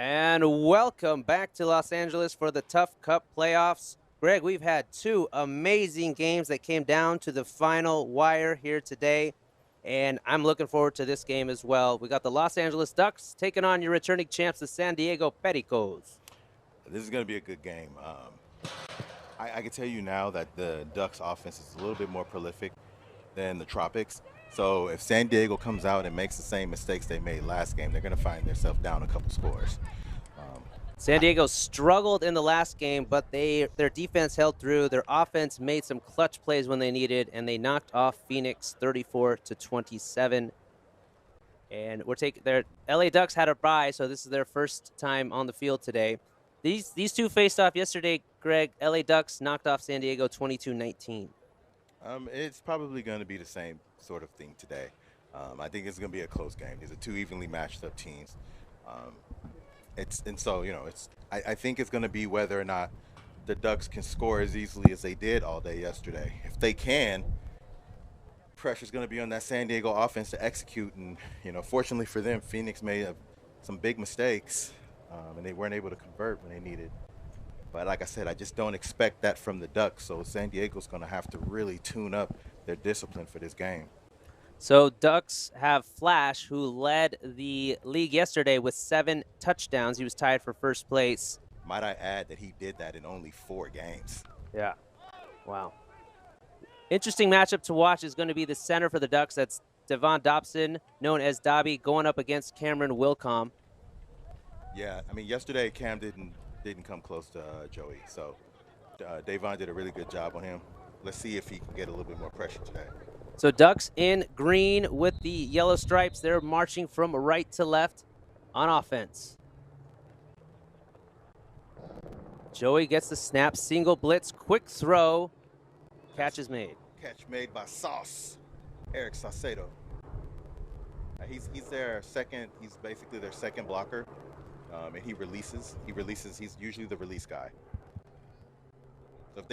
And welcome back to Los Angeles for the TUFF Cup playoffs. Greg, we've had two amazing games that came down to the final wire here today, and I'm looking forward to this game as well. We got the Los Angeles Ducks taking on your returning champs, the San Diego Pericos. This is going to be a good game. I can tell you now that the Ducks offense is a little bit more prolific than the Tropics. So if San Diego comes out and makes the same mistakes they made last game, they're going to find themselves down a couple scores. Um, San Diego struggled in the last game, but their defense held through. Their offense made some clutch plays when they needed, and they knocked off Phoenix 34-27. And we're taking their LA Ducks had a bye, so this is their first time on the field today. These two faced off yesterday, Greg. LA Ducks knocked off San Diego 22-19. it's probably going to be the same sort of thing today. I think it's going to be a close game. These are two evenly matched up teams. Um, I think it's going to be whether or not the Ducks can score as easily as they did all day yesterday. If they can, pressure's going to be on that San Diego offense to execute. And fortunately for them, Phoenix made some big mistakes, and they weren't able to convert when they needed. But like I said, I just don't expect that from the Ducks. So San Diego's going to have to really tune up their discipline for this game. So Ducks have Flash, who led the league yesterday with 7 touchdowns. He was tied for first place. Might I add that he did that in only 4 games. Yeah. Wow. Interesting matchup to watch is going to be the center for the Ducks. That's Devon Dobson, known as Dobby, going up against Cameron Wilcom. Yeah, I mean, yesterday Cam didn't come close to Joey. So Davon did a really good job on him. Let's see if he can get a little bit more pressure today. So Ducks in green with the yellow stripes. They're marching from right to left on offense. Joey gets the snap, single blitz, quick throw. Catch is made. Catch made by Sauce, Eric Saucedo. He's their second. He's basically their second blocker, and he releases. He's usually the release guy. So if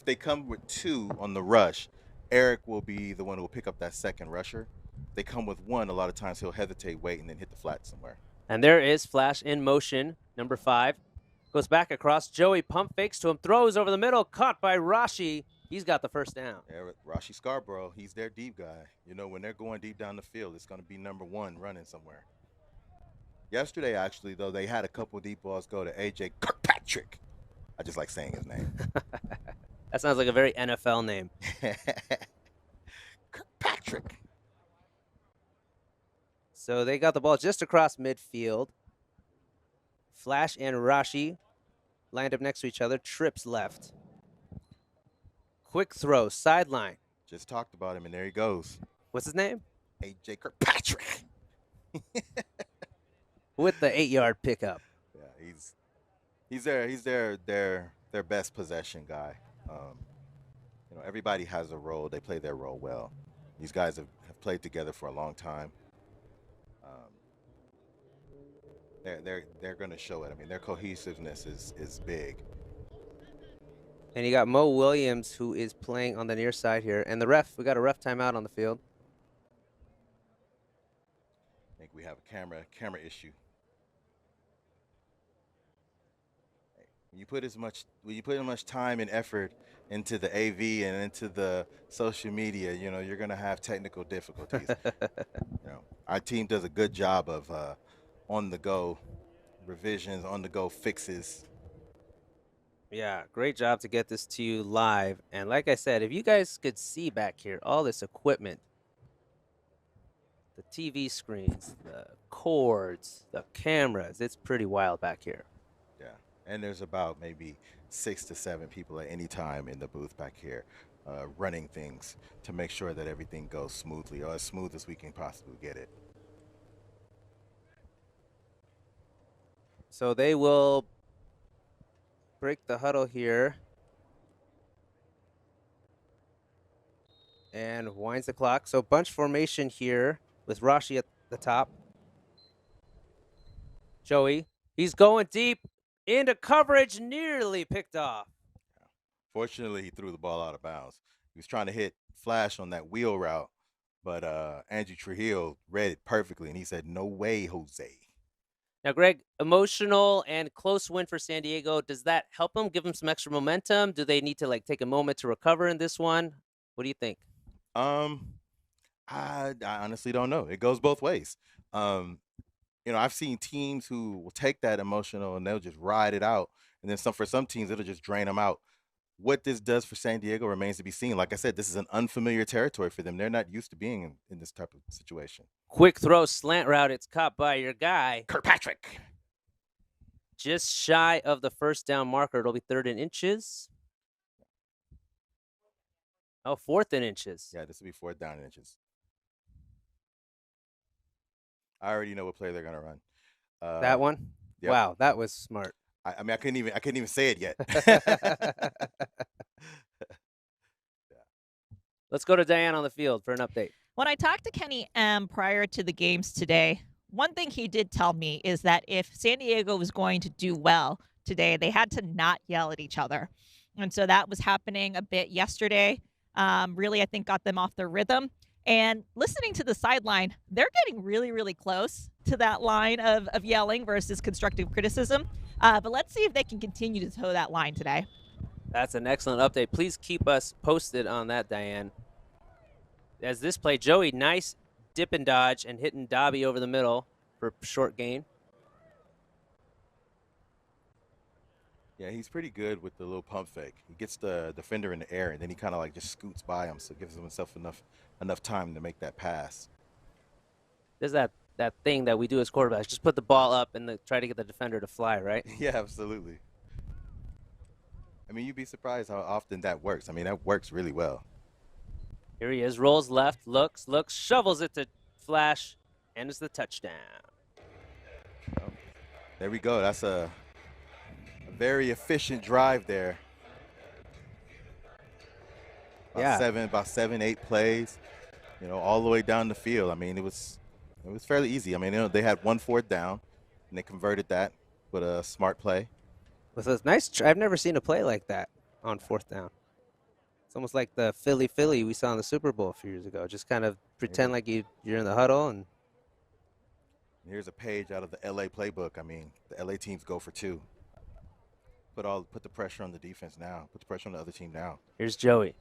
they come with 2 on the rush, Eric will be the one who will pick up that second rusher. If they come with 1, a lot of times he'll hesitate, wait, and then hit the flat somewhere. And there is Flash in motion, number 5. Goes back across. Joey pump fakes to him, throws over the middle, caught by Rashi. He's got the first down. Yeah, Rashi Scarborough, he's their deep guy. When they're going deep down the field, it's going to be number 1 running somewhere. Yesterday, actually, though, they had a couple deep balls go to A.J. Kirkpatrick. I just like saying his name. That sounds like a very NFL name. Kirkpatrick. So they got the ball just across midfield. Flash and Rashi lined up next to each other. Trips left. Quick throw, sideline. Just talked about him, and there he goes. What's his name? A.J. Kirkpatrick. With the 8-yard pickup. Yeah, he's their best possession guy. Everybody has a role. They play their role well. These guys have played together for a long time. They're going to show it. I mean, their cohesiveness is big. And you got Mo Williams, who is playing on the near side here. And the ref, we got a ref timeout on the field. I think we have a camera issue. When you put as much time and effort into the AV and into the social media, you're going to have technical difficulties. Our team does a good job of on-the-go revisions, on-the-go fixes. Yeah, great job to get this to you live. And like I said, if you guys could see back here, all this equipment, the TV screens, the cords, the cameras, it's pretty wild back here. Yeah, and there's about maybe 6 to 7 people at any time in the booth back here running things to make sure that everything goes smoothly, or as smooth as we can possibly get it. So they will break the huddle here and winds the clock. So bunch formation here with Rashi at the top. Joey, he's going deep into coverage, nearly picked off. Fortunately, he threw the ball out of bounds. He was trying to hit Flash on that wheel route, but Andrew Trujillo read it perfectly, and he said, "No way, Jose." Now, Greg, emotional and close win for San Diego. Does that help them? Give them some extra momentum? Do they need to like take a moment to recover in this one? What do you think? Um, I honestly don't know. It goes both ways. Um, I've seen teams who will take that emotional and they'll just ride it out, and then for some teams it'll just drain them out. What this does for San Diego remains to be seen. Like I said, this is an unfamiliar territory for them. They're not used to being in this type of situation. Quick throw, slant route. It's caught by your guy. Kirkpatrick. Just shy of the first down marker. It'll be 3rd and inches. Oh, 4th and inches. Yeah, this will be 4th down and inches. I already know what play they're gonna run. That one? Yep. Wow, that was smart. I mean, I couldn't even say it yet. Let's go to Diane on the field for an update. When I talked to Kenny M prior to the games today, one thing he did tell me is that if San Diego was going to do well today, they had to not yell at each other. And so that was happening a bit yesterday. Really, I think got them off their rhythm. And listening to the sideline, they're getting really, really close to that line of yelling versus constructive criticism. But let's see if they can continue to toe that line today. That's an excellent update. Please keep us posted on that, Diane. As this play, Joey, nice dip and dodge and hitting Dobby over the middle for short gain. Yeah, he's pretty good with the little pump fake. He gets the defender in the air, and then he kind of like just scoots by him, so gives himself enough time to make that pass. There's that thing that we do as quarterbacks. Just put the ball up and try to get the defender to fly, right? Yeah, absolutely. I mean, you'd be surprised how often that works. I mean, that works really well. Here he is, rolls left, looks, shovels it to Flash, and it's the touchdown. Oh, there we go. That's a very efficient drive there. About 7, 8 plays, all the way down the field. I mean, it was fairly easy. I mean, they had 1 4th down, and they converted that with a smart play. With a nice, I've never seen a play like that on 4th down. It's almost like the Philly we saw in the Super Bowl a few years ago. Just kind of pretend like you're in the huddle. And here's a page out of the LA playbook. I mean, the LA teams go for 2. Put the pressure on the defense now. Put the pressure on the other team now. Here's Joey.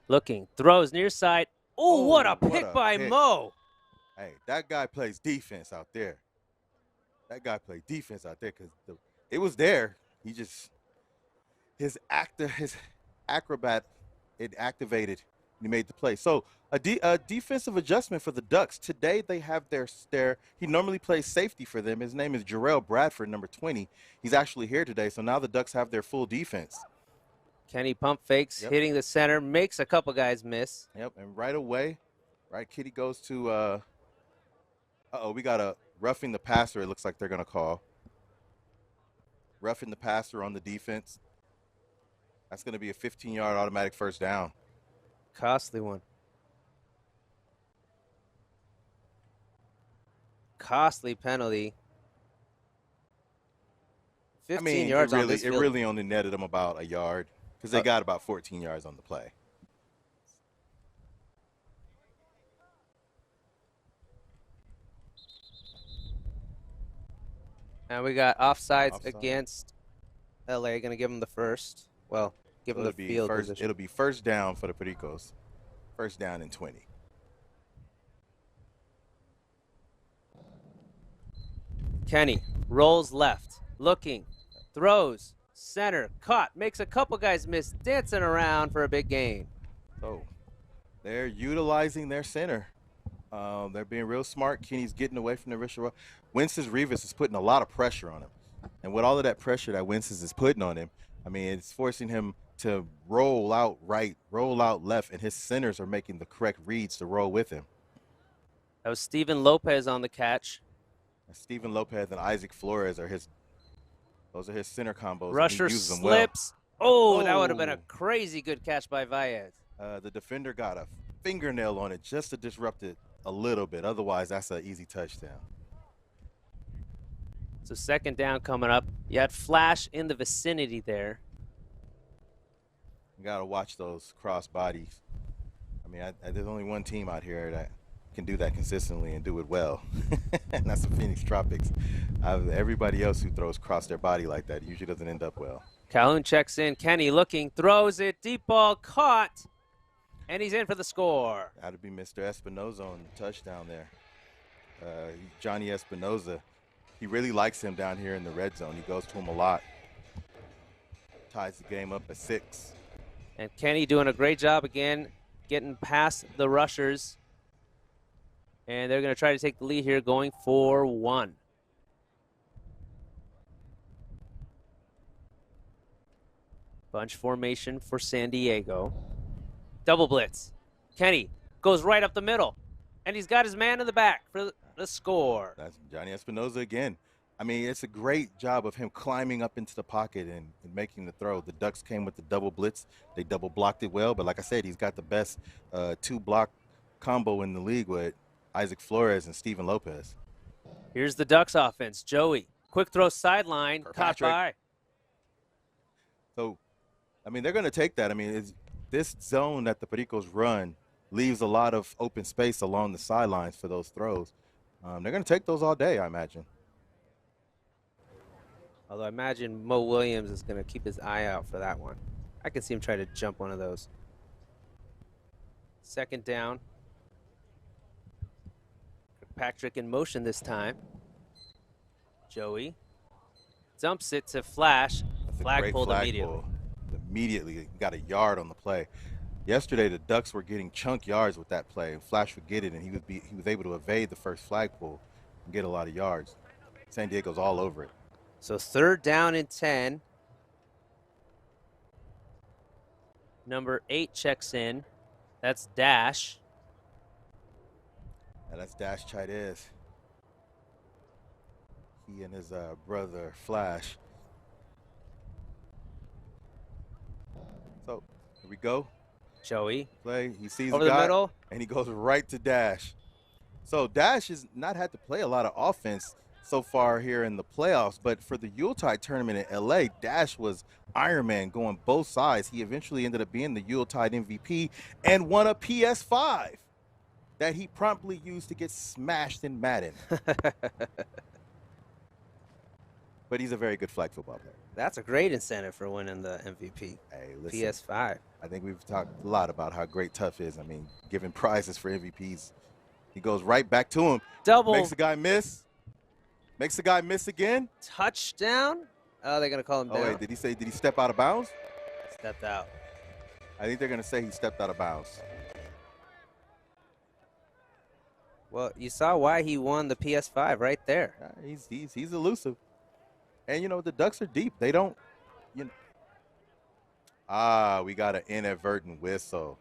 Looking, throws near side. Oh, what a pick by Mo. Hey, that guy plays defense out there. That guy played defense out there because it was there. He just, his acrobat, it activated and he made the play. So a defensive adjustment for the Ducks. Today they have he normally plays safety for them. His name is Jarrell Bradford, number 20. He's actually here today. So now the Ducks have their full defense. Kenny pump fakes, hitting the center, makes a couple guys miss. Yep, and right away, Kitty goes to, we got a roughing the passer, it looks like they're going to call. Roughing the passer on the defense. That's going to be a 15-yard automatic 1st down. Costly one. Costly penalty. 15 yards on this field. It really only netted them about a yard because they got about 14 yards on the play. And we got offsides against LA. Going to give them the first. Well, give them the field position. It'll be 1st down for the Pericos. 1st down and 20. Kenny rolls left, looking, throws, center, caught, makes a couple guys miss, dancing around for a big gain. So they're utilizing their center. They're being real smart. Kenny's getting away from the Richard. Wences Rivas is putting a lot of pressure on him. And with all of that pressure that Wences is putting on him, I mean, it's forcing him to roll out right, roll out left, and his centers are making the correct reads to roll with him. That was Steven Lopez on the catch. Steven Lopez and Isaac Flores are those are his center combos. Rusher slips. Well. Oh, that would have been a crazy good catch by Valles. The defender got a fingernail on it just to disrupt it a little bit. Otherwise, that's an easy touchdown. So 2nd down coming up. You had Flash in the vicinity there. You got to watch those cross bodies. I mean, there's only one team out here can do that consistently and do it well. And that's the Phoenix Tropics. Everybody else who throws cross their body like that usually doesn't end up well. Calhoun checks in. Kenny looking, throws it. Deep ball caught. And he's in for the score. That'd be Mr. Espinoza on the touchdown there. Johnny Espinoza, he really likes him down here in the red zone. He goes to him a lot. Ties the game up at 6. And Kenny doing a great job again, getting past the rushers. And they're going to try to take the lead here, going for 1. Bunch formation for San Diego. Double blitz. Kenny goes right up the middle. And he's got his man in the back for the score. That's Johnny Espinoza again. I mean, it's a great job of him climbing up into the pocket and making the throw. The Ducks came with the double blitz. They double blocked it well. But like I said, he's got the best 2-block combo in the league with Isaac Flores and Steven Lopez. Here's the Ducks offense. Joey, quick throw sideline, caught by. So, I mean, they're going to take that. I mean, this zone that the Pericos run leaves a lot of open space along the sidelines for those throws. They're going to take those all day, I imagine. Although I imagine Mo Williams is going to keep his eye out for that one. I can see him try to jump one of those. Second down. Patrick in motion this time. Joey dumps it to Flash. Flag pulled immediately. Immediately got a yard on the play. Yesterday, the Ducks were getting chunk yards with that play. Flash would get it, and he was able to evade the first flag pull and get a lot of yards. San Diego's all over it. So 3rd down and 10. Number 8 checks in. That's Dash. And that's Dash Chaidez. He and his brother Flash. So here we go. Joey. Play. He sees over the guy, middle, and he goes right to Dash. So Dash has not had to play a lot of offense so far here in the playoffs, but for the Yuletide tournament in LA, Dash was Iron Man going both sides. He eventually ended up being the Yuletide MVP and won a PS5 that he promptly used to get smashed in Madden. But he's a very good flag football player. That's a great incentive for winning the MVP. Hey, listen, PS5. I think we've talked a lot about how great TUFF is. I mean, giving prizes for MVPs. He goes right back to him. Double. Makes the guy miss. Makes the guy miss again. Touchdown. Oh, they're going to call him down. Oh, wait, did he step out of bounds? Stepped out. I think they're going to say he stepped out of bounds. Well, you saw why he won the PS5 right there. He's elusive. And, you know, the Ducks are deep. They don't, you know. We got an inadvertent whistle.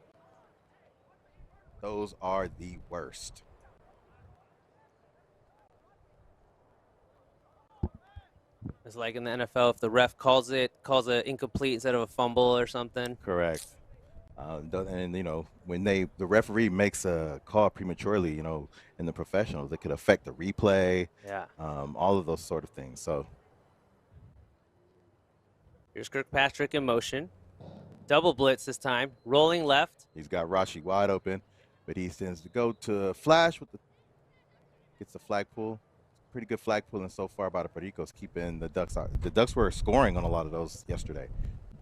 Those are the worst. It's like in the NFL, if the ref calls it incomplete instead of a fumble or something. Correct. And, you know, when the referee makes a call prematurely, you know, in the professionals, it could affect the replay. Yeah. All of those sort of things. So here's Kirkpatrick in motion. Double blitz this time. Rolling left. He's got Rashi wide open, but he tends to go to Flash with gets the flag pull. Pretty good flag pulling so far by the Pericos, keeping the Ducks out. The Ducks were scoring on a lot of those yesterday.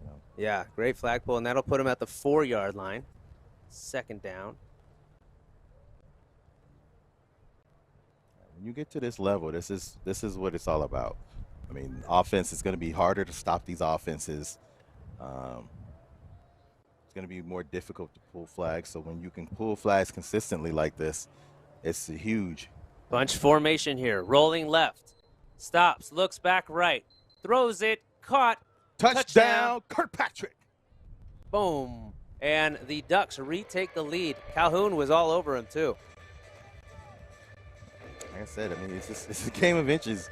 You know. Yeah, great flag pull, and that'll put him at the 4-yard line. 2nd down. When you get to this level, this is what it's all about. I mean, offense is going to be harder to stop these offenses. It's going to be more difficult to pull flags. So when you can pull flags consistently like this, it's huge. Bunch formation here. Rolling left. Stops. Looks back right. Throws it. Caught. Touchdown, Kirkpatrick. Boom. And the Ducks retake the lead. Calhoun was all over him, too. Like I said, I mean, it's a game of inches.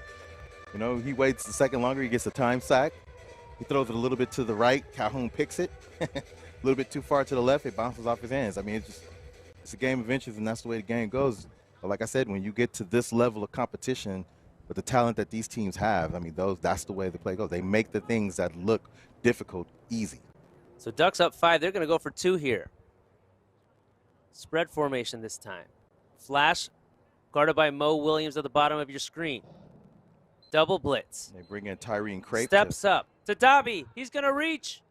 You know, he waits a second longer. He gets a time sack. He throws it a little bit to the right. Calhoun picks it. A little bit too far to the left. It bounces off his hands. I mean, it's a game of inches, and that's the way the game goes. But like I said, when you get to this level of competition with the talent that these teams have, I mean, that's the way the play goes. They make the things that look difficult easy. So Ducks up 5. They're going to go for 2 here. Spread formation this time. Flash guarded by Mo Williams at the bottom of your screen. Double blitz. They bring in Tyreen Crape. Steps up to Dobby. He's going to reach.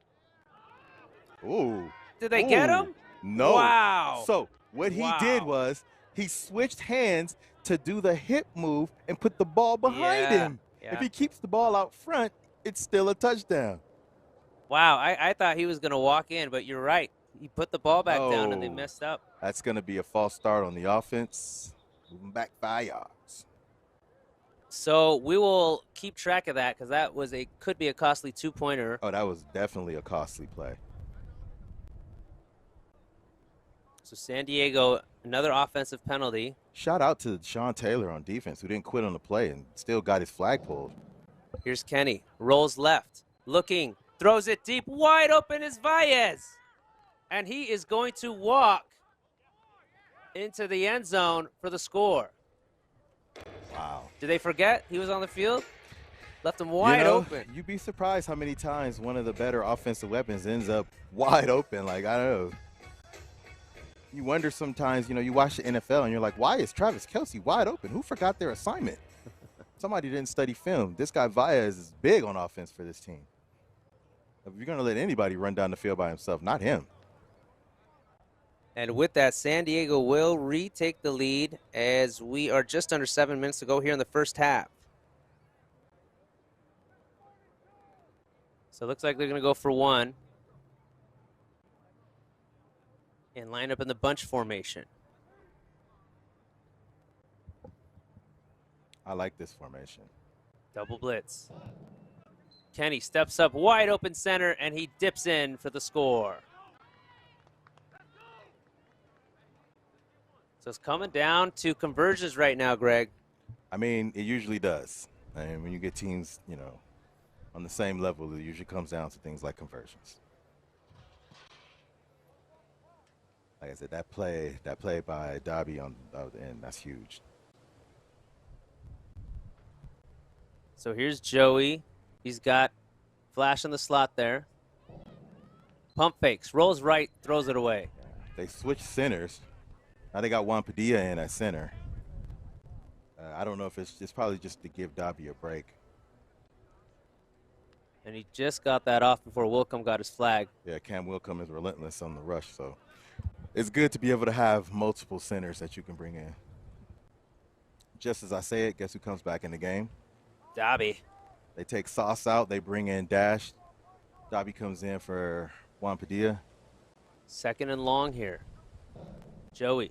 Ooh. Did they get him? No. Wow. So what he did was he switched hands to do the hip move and put the ball behind him. Yeah. If he keeps the ball out front, it's still a touchdown. Wow, I thought he was going to walk in, but you're right. He put the ball back down and they messed up. That's going to be a false start on the offense. Moving back 5 yards. So we will keep track of that because that was could be a costly 2-pointer. Oh, that was definitely a costly play. So San Diego, another offensive penalty. Shout out to Sean Taylor on defense, who didn't quit on the play and still got his flag pulled. Here's Kenny. Rolls left. Looking. Throws it deep. Wide open is Valles. And he is going to walk into the end zone for the score. Wow. Did they forget he was on the field? Left him wide open. You'd be surprised how many times one of the better offensive weapons ends up wide open. Like, I don't know. You wonder sometimes, you watch the NFL and you're like, why is Travis Kelce wide open? Who forgot their assignment? Somebody didn't study film. This guy Valles is big on offense for this team. If you're going to let anybody run down the field by himself, not him. And with that, San Diego will retake the lead as we are just under 7 minutes to go here in the first half. So it looks like they're going to go for one. And line up in the bunch formation. I like this formation. Double blitz. Kenny steps up wide open center, and he dips in for the score. So it's coming down to conversions right now, Greg. I mean, it usually does. And when you get teams, on the same level, it usually comes down to things like conversions. Like I said, that play by Dobby on the end, that's huge. So here's Joey. He's got Flash in the slot there. Pump fakes, rolls right, throws it away. They switched centers. Now they got Juan Padilla in at center. I don't know if it's probably just to give Dobby a break. And he just got that off before Wilcom got his flag. Yeah, Cam Wilcom is relentless on the rush, so it's good to be able to have multiple centers that you can bring in. Just as I say it, guess who comes back in the game? Dobby. They take Sauce out. They bring in Dash. Dobby comes in for Juan Padilla. Second and long here. Joey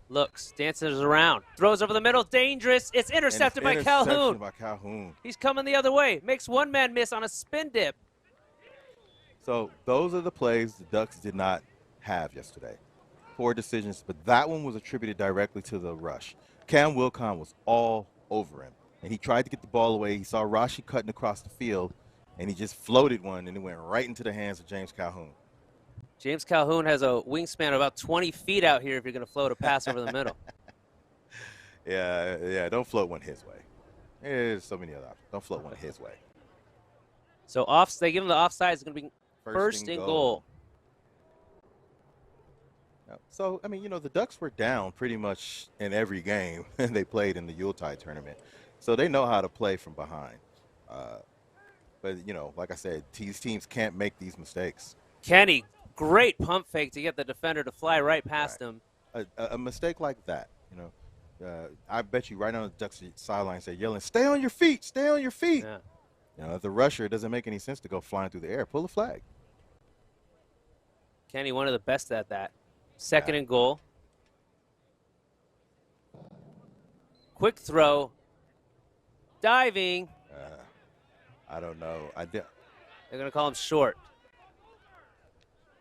looks, dances around, throws over the middle, dangerous. It's intercepted by Calhoun. He's coming the other way. Makes one man miss on a spin dip. So those are the plays the Ducks did not have yesterday. Poor decisions, but that one was attributed directly to the rush. Cam Wilcom was all over him, and he tried to get the ball away. He saw Rashi cutting across the field, and he just floated one, and it went right into the hands of James Calhoun. James Calhoun has a wingspan of about 20 feet out here if you're going to float a pass over the middle. Yeah, don't float one his way. There's so many other options. Don't float one his way. So they give him the offside. It's going to be first and goal. So, I mean, the Ducks were down pretty much in every game they played in the Yuletide tournament. So they know how to play from behind. But, like I said, these teams can't make these mistakes. Kenny, great pump fake to get the defender to fly right past him. A mistake like that, I bet you right on the Ducks sideline they're yelling, stay on your feet, stay on your feet. Yeah. If the rusher, it doesn't make any sense to go flying through the air. Pull the flag. Kenny, one of the best at that. Second and goal. Quick throw. Diving. I don't know. They're going to call him short.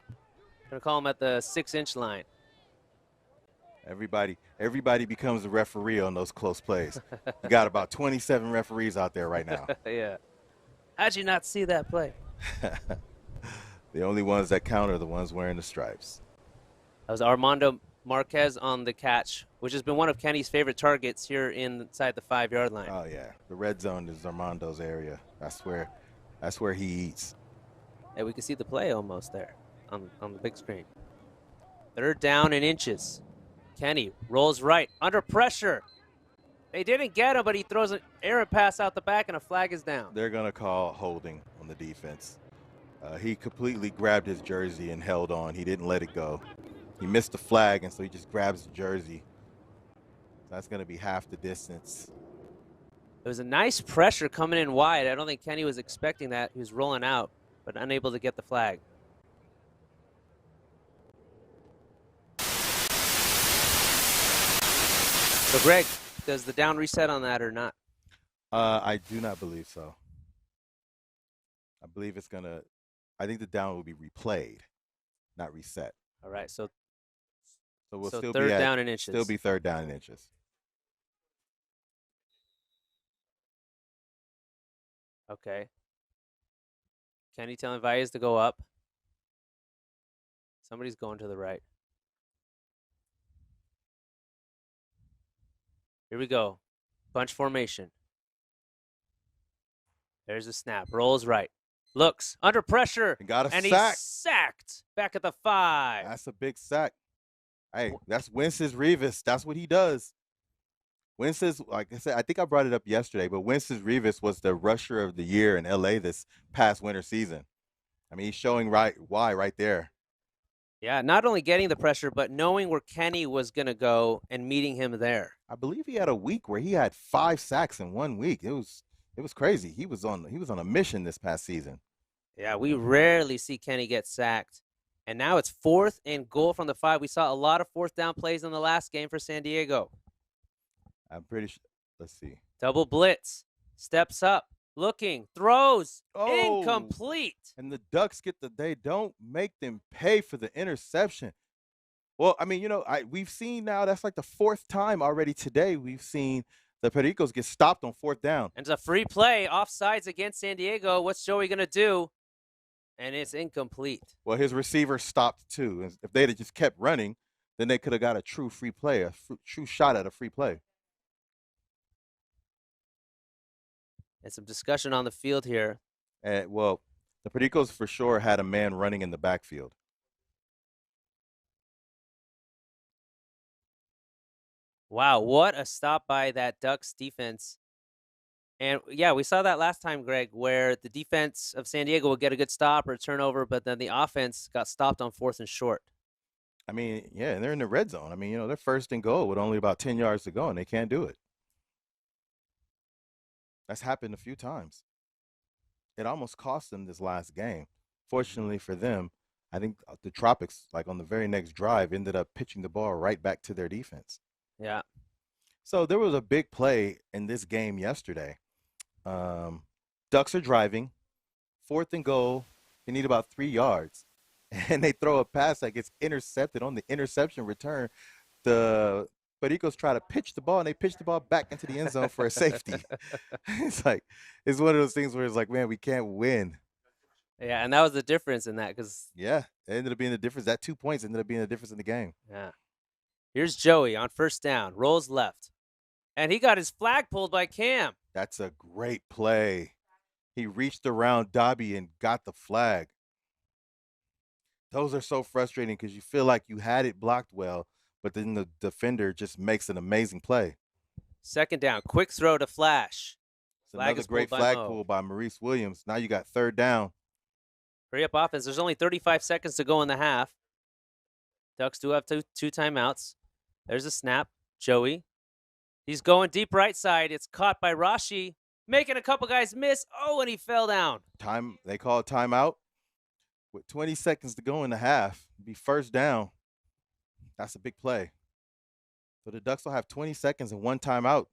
They're going to call him at the 6-inch line. Everybody becomes a referee on those close plays. You got about 27 referees out there right now. Yeah. How'd you not see that play? The only ones that count are the ones wearing the stripes. That was Armando Marquez on the catch, which has been one of Kenny's favorite targets here inside the 5-yard line. Oh, yeah. The red zone is Armando's area. That's where he eats. Yeah, we can see the play almost there on the big screen. Third down in inches. Kenny rolls right, under pressure. They didn't get him, but he throws an errant pass out the back, and a flag is down. They're going to call holding on the defense. He completely grabbed his jersey and held on. He didn't let it go. He missed the flag, and so he just grabs the jersey. That's going to be half the distance. It was a nice pressure coming in wide. I don't think Kenny was expecting that. He was rolling out, but unable to get the flag. So, Greg, does the down reset on that or not? I do not believe so. I believe it's going to – I think the down will be replayed, not reset. All right, so we'll so still third be down and inches. Still be third down and inches. Okay. Kenny telling Valles to go up. Somebody's going to the right. Here we go. Bunch formation. There's a snap. Rolls right. Looks under pressure. And got a sack. He's sacked back at the 5. That's a big sack. Hey, that's Wences Rivas. That's what he does. Wences, like I said, I think I brought it up yesterday, but Wences Rivas was the rusher of the year in LA this past winter season. I mean, he's showing why right there. Yeah, not only getting the pressure, but knowing where Kenny was going to go and meeting him there. I believe he had a week where he had 5 sacks in 1 week. It was crazy. He was on a mission this past season. Yeah, we rarely see Kenny get sacked. And now it's 4th and goal from the 5. We saw a lot of 4th down plays in the last game for San Diego. I'm pretty sure. Let's see. Double blitz. Steps up. Looking. Throws. Oh, incomplete. And the Ducks they don't make them pay for the interception. Well, I mean, we've seen now that's like the 4th time already today we've seen the Pericos get stopped on 4th down. And it's a free play, offsides against San Diego. What's Joey going to do? And it's incomplete. Well, his receiver stopped too. If they'd have just kept running, then they could have got a true free play, a true shot at a free play. And some discussion on the field here. Well, the Pericos for sure had a man running in the backfield. Wow, what a stop by that Ducks defense. And, yeah, we saw that last time, Greg, where the defense of San Diego would get a good stop or a turnover, but then the offense got stopped on 4th and short. I mean, yeah, and they're in the red zone. I mean, they're 1st and goal with only about 10 yards to go, and they can't do it. That's happened a few times. It almost cost them this last game. Fortunately for them, I think the Tropics, like on the very next drive, ended up pitching the ball right back to their defense. Yeah. So there was a big play in this game yesterday. Ducks are driving, 4th and goal. They need about 3 yards. And they throw a pass that gets intercepted on the interception return. The Pericos try to pitch the ball, and they pitch the ball back into the end zone for a safety. It's one of those things where it's like, man, we can't win. Yeah, and that was the difference in that because yeah, it ended up being the difference. That 2 points ended up being the difference in the game. Yeah. Here's Joey on 1st down, rolls left, and he got his flag pulled by Cam. That's a great play. He reached around Dobby and got the flag. Those are so frustrating because you feel like you had it blocked well, but then the defender just makes an amazing play. 2nd down, quick throw to Flash. It's another great flag pull by Maurice Williams. Now you got 3rd down. Hurry up offense. There's only 35 seconds to go in the half. Ducks do have two timeouts. There's a snap. Joey. He's going deep right side. It's caught by Rashi, making a couple guys miss. Oh, and he fell down. They call a timeout. With 20 seconds to go in the half, be 1st down. That's a big play. So the Ducks will have 20 seconds and 1 timeout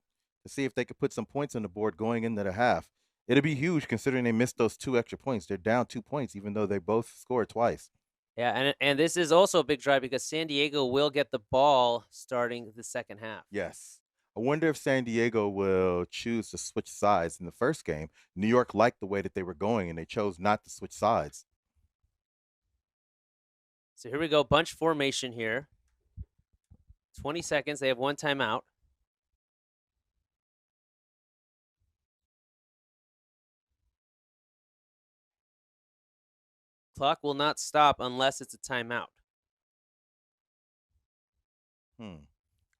to see if they could put some points on the board going into the half. It'll be huge considering they missed those 2 extra points. They're down 2 points, even though they both scored twice. Yeah, and this is also a big drive because San Diego will get the ball starting the second half. Yes. I wonder if San Diego will choose to switch sides. In the first game, New York liked the way that they were going, and they chose not to switch sides. So here we go, bunch formation here. 20 seconds. They have 1 timeout. Clock will not stop unless it's a timeout.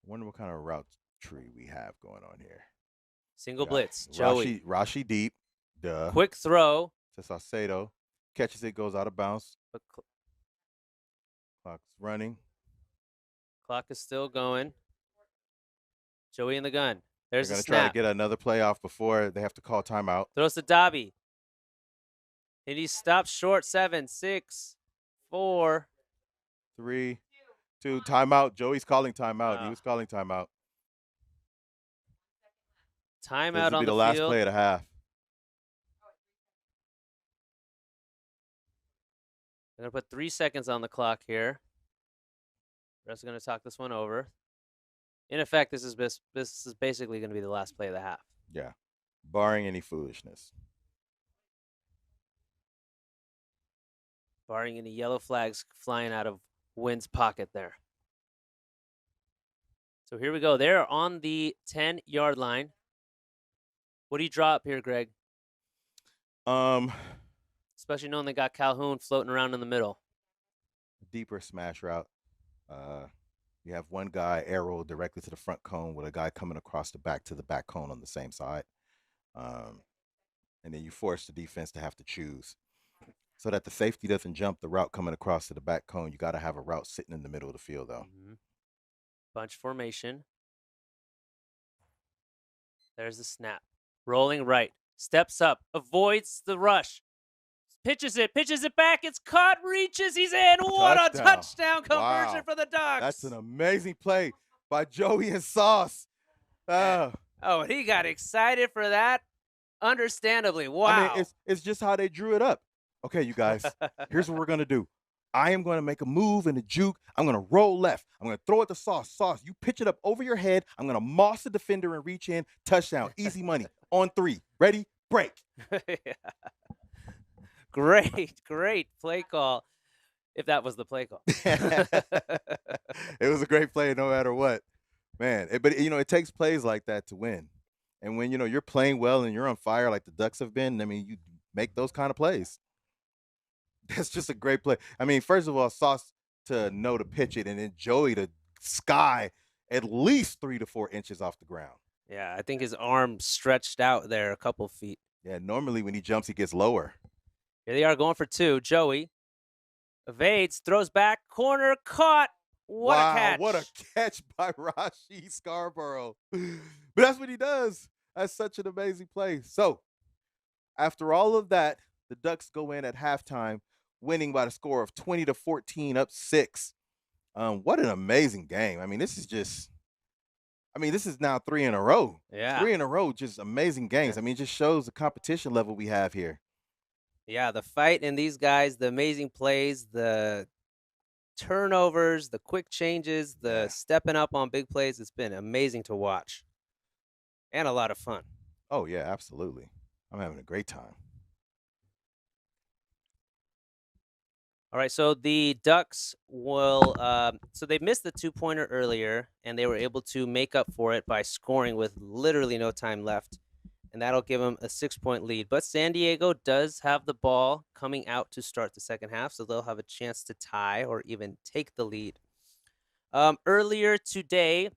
Wonder what kind of route tree we have going on here. Single blitz. Joey. Rashi deep. Duh. Quick throw. To Saucedo. Catches it, goes out of bounds. But Clock's running. Clock is still going. Joey in the gun. There's They're the going to try snap. to get another play off before they have to call timeout. Throws to Dobby. And he stops short. 7, 6, 4. 3, 2. Timeout. Joey's calling timeout. He was calling timeout. Timeout on the field. This will be the last play of the half. I'm going to put 3 seconds on the clock here. Ref's going to talk this one over. In effect, this is basically going to be the last play of the half. Yeah, barring any foolishness. Barring any yellow flags flying out of Wynn's pocket there. So here we go. They're on the 10-yard line. What do you draw up here, Greg? Especially knowing they got Calhoun floating around in the middle. Deeper smash route. You have one guy arrow directly to the front cone with a guy coming across the back to the back cone on the same side. And then you force the defense to have to choose. So that the safety doesn't jump the route coming across to the back cone, you got to have a route sitting in the middle of the field, though. Bunch formation. There's the snap. Rolling right. Steps up. Avoids the rush. Pitches it back. It's caught. Reaches. He's in. What a touchdown conversion for the Ducks. That's an amazing play by Joey and Sauce. Oh, he got excited for that. Understandably. Wow. I mean, it's just how they drew it up. Okay, you guys, here's what we're going to do. I am going to make a move in the juke. I'm going to roll left. I'm going to throw it to Sauce. Sauce, you pitch it up over your head. I'm going to moss the defender and reach in. Touchdown. Easy money. On 3. Ready? Break. Great play call, if that was the play call. It was a great play no matter what. Man, but, it takes plays like that to win. And when, you're playing well and you're on fire like the Ducks have been, I mean, you make those kind of plays. That's just a great play. I mean, first of all, Sauce to know to pitch it, and then Joey to sky at least 3 to 4 inches off the ground. Yeah, I think his arm stretched out there a couple feet. Yeah, normally when he jumps, he gets lower. Here they are going for 2. Joey evades, throws back, corner, caught. What a catch. What a catch by Rashi Scarborough. But that's what he does. That's such an amazing play. So, after all of that, the Ducks go in at halftime, winning by the score of 20-14, up 6. What an amazing game. I mean, this is now 3 in a row. Yeah. 3 in a row, just amazing games. I mean, it just shows the competition level we have here. Yeah, the fight in these guys, the amazing plays, the turnovers, the quick changes, the stepping up on big plays. It's been amazing to watch and a lot of fun. Oh, yeah, absolutely. I'm having a great time. All right, so the Ducks will so they missed the 2-pointer earlier, and they were able to make up for it by scoring with literally no time left, and that'll give them a 6-point lead. But San Diego does have the ball coming out to start the second half, so they'll have a chance to tie or even take the lead. Earlier today,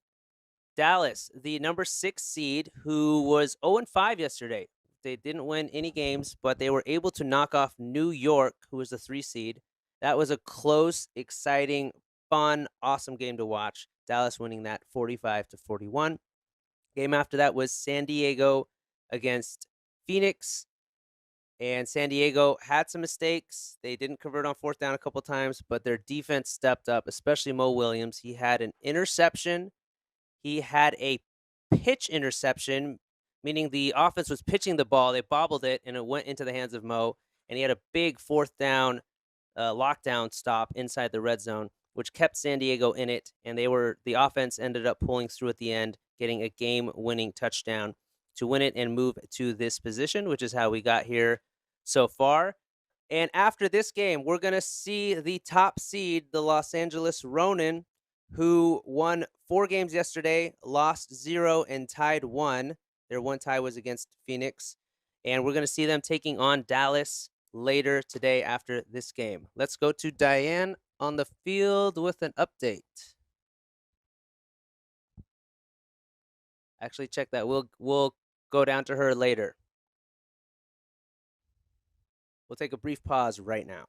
Dallas, the number 6 seed, who was 0-5 yesterday. They didn't win any games, but they were able to knock off New York, who was the 3 seed. That was a close, exciting, fun, awesome game to watch. Dallas winning that 45-41. Game after that was San Diego against Phoenix. And San Diego had some mistakes. They didn't convert on 4th down a couple times, but their defense stepped up, especially Mo Williams. He had an interception. He had a pitch interception, meaning the offense was pitching the ball. They bobbled it, and it went into the hands of Mo. And he had a big 4th down lockdown stop inside the red zone, which kept San Diego in it. And the offense ended up pulling through at the end, getting a game-winning touchdown to win it and move to this position, which is how we got here so far. And after this game, we're going to see the top seed, the Los Angeles Ronin, who won 4 games yesterday, lost 0, and tied 1. Their one tie was against Phoenix. And we're going to see them taking on Dallas later today after this game. Let's go to Diane on the field with an update. Actually, check that. We'll go down to her later. We'll take a brief pause right now.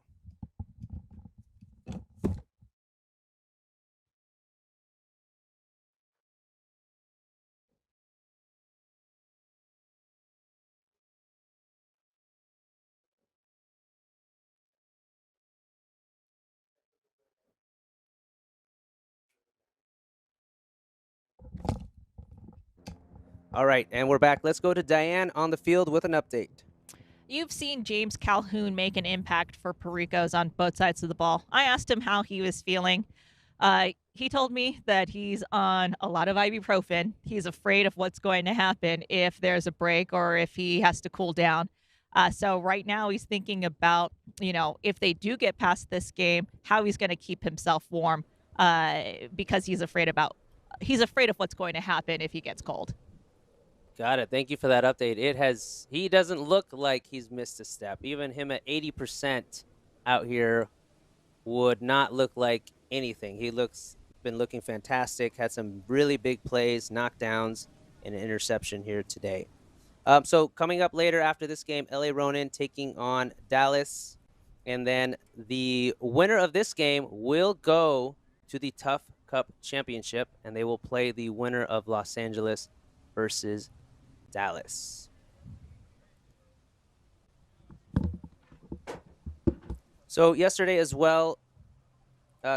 All right, and we're back. Let's go to Diane on the field with an update. You've seen James Calhoun make an impact for Pericos on both sides of the ball. I asked him how he was feeling. He told me that he's on a lot of ibuprofen. He's afraid of what's going to happen if there's a break or if he has to cool down. So right now he's thinking about, if they do get past this game, how he's going to keep himself warm because he's afraid of what's going to happen if he gets cold. Got it. Thank you for that update. He doesn't look like he's missed a step. Even him at 80% out here would not look like anything. Been looking fantastic. Had some really big plays, knockdowns, and an interception here today. So coming up later after this game, LA Ronin taking on Dallas. And then the winner of this game will go to the TUFF Cup Championship, and they will play the winner of Los Angeles versus Dallas. So yesterday as well,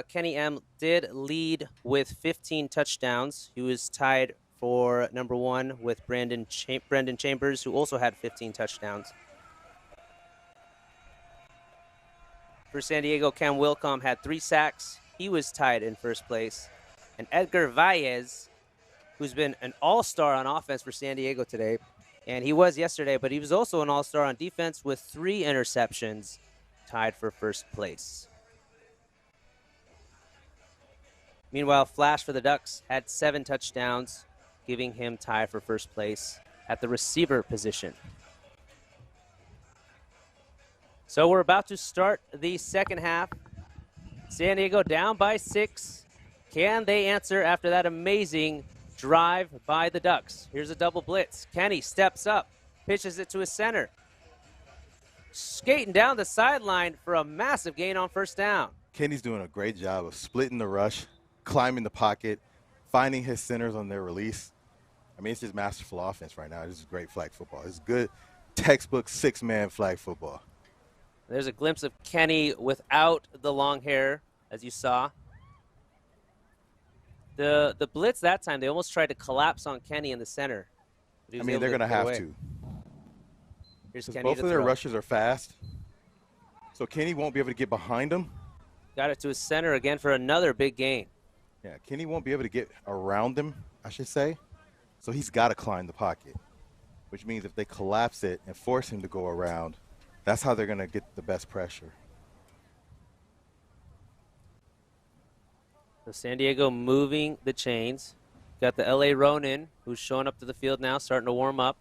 Kenny M did lead with 15 touchdowns. He was tied for number 1 with Brendan Chambers, who also had 15 touchdowns. For San Diego, Cam Wilcom had 3 sacks. He was tied in first place. And Edgar Valles, who's been an all-star on offense for San Diego today, and he was yesterday, but he was also an all-star on defense with 3 interceptions, tied for first place. Meanwhile, Flash for the Ducks had 7 touchdowns, giving him tied for first place at the receiver position. So we're about to start the second half. San Diego down by 6. Can they answer after that amazing drive by the Ducks? Here's a double blitz. Kenny steps up, pitches it to his center. Skating down the sideline for a massive gain on first down. Kenny's doing a great job of splitting the rush, climbing the pocket, finding his centers on their release. I mean, it's just masterful offense right now. This is great flag football. It's good textbook 6-man flag football. There's a glimpse of Kenny without the long hair, as you saw. The blitz that time, they almost tried to collapse on Kenny in the center. I mean, they're going to have to. Here's Kenny. Both of their rushers are fast, so Kenny won't be able to get behind them. Got it to his center again for another big gain. Yeah, Kenny won't be able to get around them, I should say. So he's got to climb the pocket, which means if they collapse it and force him to go around, that's how they're going to get the best pressure. So San Diego moving the chains. Got the LA Ronin, who's showing up to the field now, starting to warm up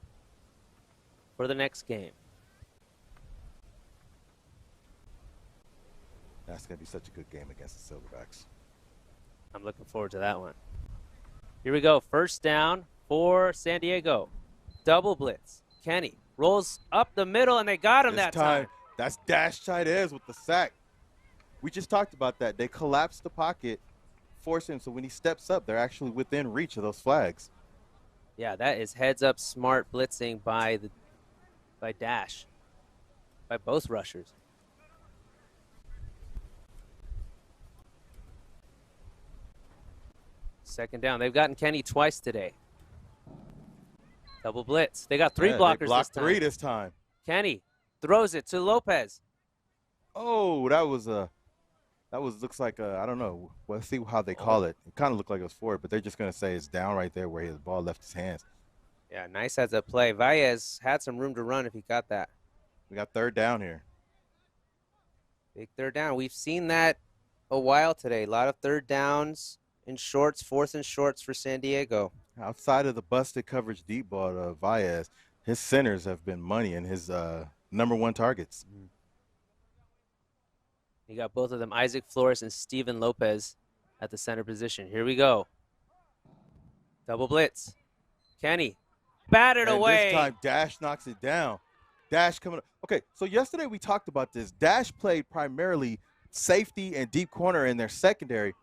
for the next game. That's going to be such a good game against the Silverbacks. I'm looking forward to that one. Here we go. First down for San Diego. Double blitz. Kenny rolls up the middle, and they got him that time. That's Dash Chaidez with the sack. We just talked about that. They collapse the pocket, force him, so when he steps up, they're actually within reach of those flags. Yeah, that is heads-up smart blitzing by Dash, by both rushers. Second down. They've gotten Kenny twice today. Double blitz. They got 3 blockers they blocked this time. 3 this time. Kenny throws it to Lopez. Oh, looks like I don't know. Let's see how they call it. It kind of looked like it was forward, but they're just going to say it's down right there where his ball left his hands. Yeah, nice heads-up play. Valles had some room to run if he got that. We got third down here. Big third down. We've seen that a while today. A lot of third downs in shorts, 4th and shorts for San Diego. Outside of the busted coverage deep ball to Valles, his centers have been money and his number 1 targets. You got both of them, Isaac Flores and Steven Lopez at the center position. Here we go. Double blitz. Kenny batted And away. this time, Dash knocks it down. Dash coming up. Okay, so yesterday we talked about this. Dash played primarily safety and deep corner in their secondary.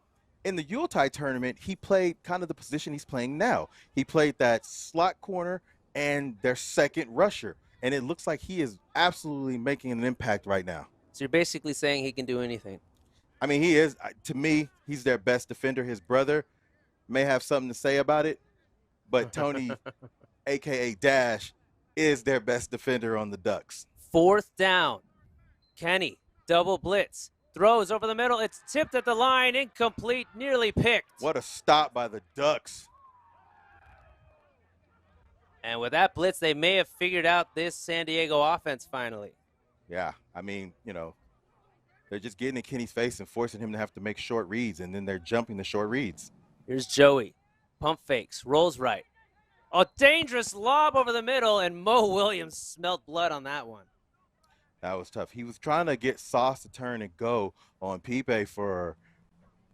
In the Yuletide tournament, he played kind of the position he's playing now. He played that slot corner and their second rusher. And it looks like he is absolutely making an impact right now. So you're basically saying he can do anything. I mean, he is. To me, he's their best defender. His brother may have something to say about it, but Tony, a.k.a. Dash, is their best defender on the Ducks. 4th down. Kenny, double blitz. Throws over the middle. It's tipped at the line. Incomplete. Nearly picked. What a stop by the Ducks. And with that blitz, they may have figured out this San Diego offense finally. Yeah, I mean, you know, they're just getting in Kenny's face and forcing him to have to make short reads, and then they're jumping the short reads. Here's Joey. Pump fakes. Rolls right. A dangerous lob over the middle, and Mo Williams smelled blood on that one. That was tough. He was trying to get Sauce to turn and go on Pipe for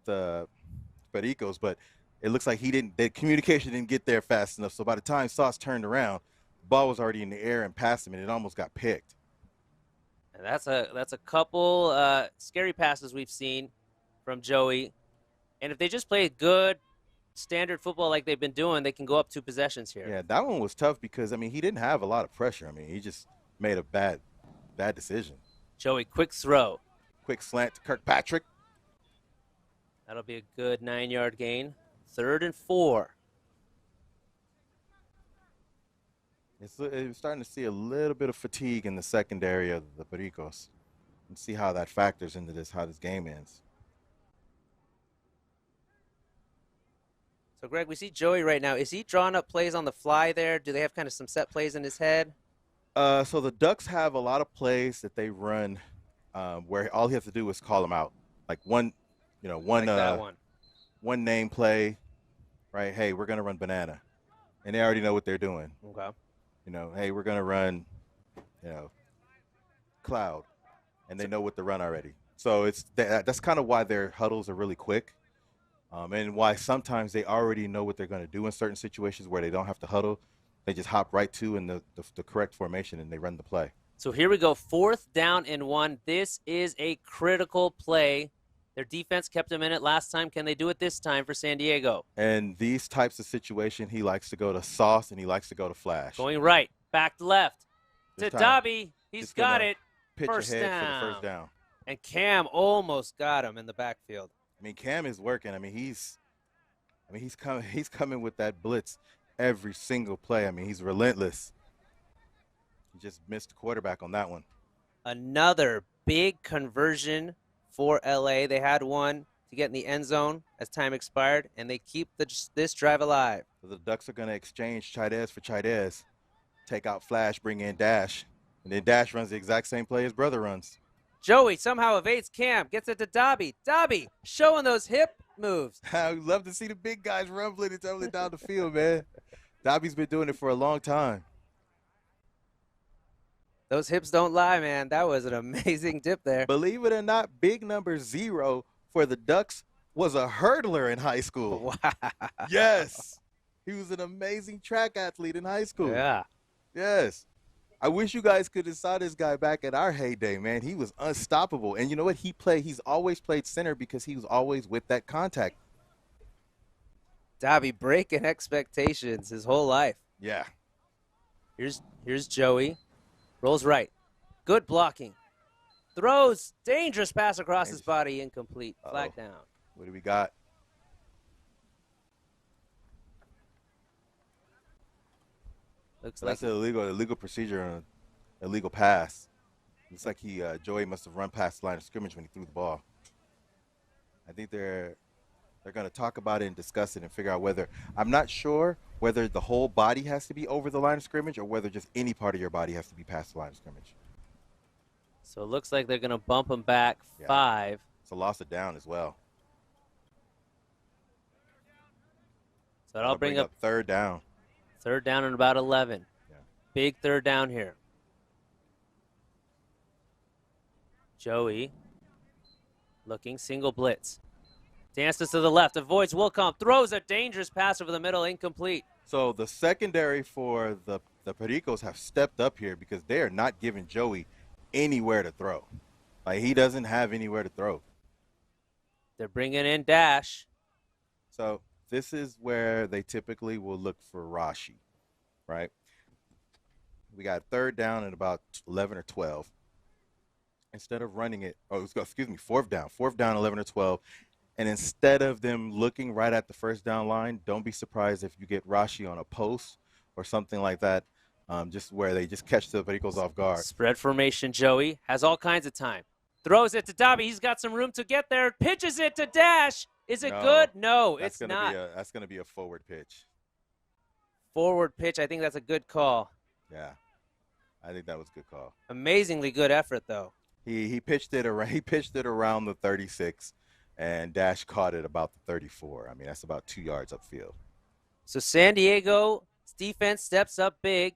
the Pericos, but it looks like the communication didn't get there fast enough. So by the time Sauce turned around, the ball was already in the air and past him, and it almost got picked. And that's a couple scary passes we've seen from Joey. And if they just play good standard football like they've been doing, they can go up 2 possessions here. Yeah, that one was tough because, I mean, he didn't have a lot of pressure. I mean, he just made a bad decision. Joey, quick throw. Quick slant to Kirkpatrick. That'll be a good 9-yard gain. 3rd and 4. We're starting to see a little bit of fatigue in the secondary of the Pericos, and see how that factors into how this game ends. So, Greg, we see Joey right now. Is he drawing up plays on the fly there? Do they have kind of some set plays in his head? So the Ducks have a lot of plays that they run where all he has to do is call them out. Like one name play, right? Hey, we're going to run banana. And they already know what they're doing. Okay. You know, hey, we're going to run, cloud. And they know what to run already. So that's kind of why their huddles are really quick. And why sometimes they already know what they're going to do in certain situations where they don't have to huddle. They just hop right to in the correct formation and they run the play. So here we go, 4th down and 1. This is a critical play. Their defense kept them in it last time. Can they do it this time for San Diego? And these types of situations, he likes to go to Sauce and he likes to go to Flash. Going right, back left to Dobby. He's got it. Pitch First ahead down. for the first down. And Cam almost got him in the backfield. I mean, Cam is working. I mean, he's coming with that blitz every single play. I mean, he's relentless. He just missed the quarterback on that one. Another big conversion for LA. They had one to get in the end zone as time expired, and they keep this drive alive. So the Ducks are going to exchange Chaidez for Chaidez, take out Flash, bring in Dash, and then Dash runs the exact same play his brother runs. Joey somehow evades Cam, gets it to Dobby. Dobby showing those hip moves. I love to see the big guys rumbling and tumbling down the field, man. Dobby's been doing it for a long time. Those hips don't lie, man. That was an amazing dip there. Believe it or not, big number 0 for the Ducks was a hurdler in high school. Wow. Yes. He was an amazing track athlete in high school. Yeah. Yes. I wish you guys could have saw this guy back at our heyday, man. He was unstoppable. And you know what? He's always played center because he was always with that contact. Dobby breaking expectations his whole life. Yeah. Here's Joey. Rolls right. Good blocking. Throws. Dangerous pass across his body. Incomplete. Flag down. What do we got? Looks So that's like an illegal procedure on an illegal pass. Looks like Joey must have run past the line of scrimmage when he threw the ball. I think they're going to talk about it and discuss it and figure out whether – I'm not sure whether the whole body has to be over the line of scrimmage or whether just any part of your body has to be past the line of scrimmage. So it looks like they're going to bump him back 5. It's a loss of down as well. So that'll bring up 3rd down. 3rd down and about 11. Yeah. Big 3rd down here. Joey looking, single blitz. Dances to the left, avoids Wilcomb, throws a dangerous pass over the middle, incomplete. So the secondary for the Pericos have stepped up here because they are not giving Joey anywhere to throw. Like, he doesn't have anywhere to throw. They're bringing in Dash. So this is where they typically will look for Rashi, right? We got third down at about 11 or 12. Instead of running it, excuse me, fourth down, 11 or 12. And instead of them looking right at the first down line, don't be surprised if you get Rashi on a post or something like that, just where they just catch the Pericos off guard. Spread formation, Joey has all kinds of time. Throws it to Dobby. He's got some room to get there. Pitches it to Dash. Is it good? No, it's not. That's going to be a forward pitch. Forward pitch. I think that's a good call. Yeah, I think that was a good call. Amazingly good effort, though. He pitched it around the 36, and Dash caught it about the 34. I mean, that's about 2 yards upfield. So San Diego's defense steps up big.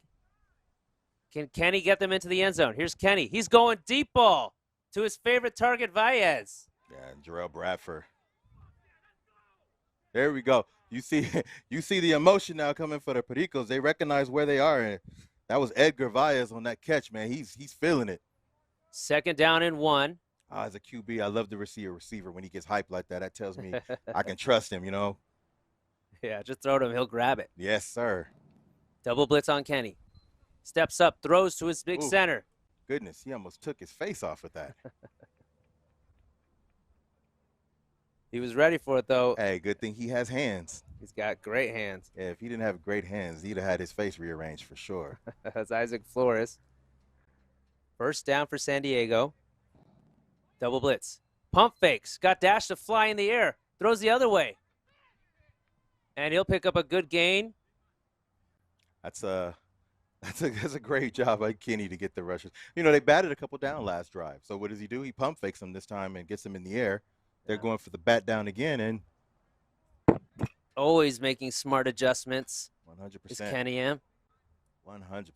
Can Kenny get them into the end zone? Here's Kenny. He's going deep ball to his favorite target, Valles. Yeah, and Jarrell Bradford. There we go. You see the emotion now coming for the Pericos. They recognize where they are, and that was Edgar Valles on that catch, man. He's feeling it. Second down and 1. As a QB, I love to see a receiver when he gets hyped like that. That tells me I can trust him, you know? Yeah, just throw to him. He'll grab it. Yes, sir. Double blitz on Kenny. Steps up, throws to his big center. Goodness, he almost took his face off with that. He was ready for it, though. Hey, good thing he has hands. He's got great hands. Yeah, if he didn't have great hands, he'd have had his face rearranged for sure. That's Isaac Flores. First down for San Diego. Double blitz. Pump fakes. Got Dash to fly in the air. Throws the other way. And he'll pick up a good gain. That's a great job by Kenny to get the rushes. You know, they batted a couple down last drive. So what does he do? He pump fakes them this time and gets them in the air. They're going for the bat down again, and always making smart adjustments. 100%. Is Kenny M. 100%.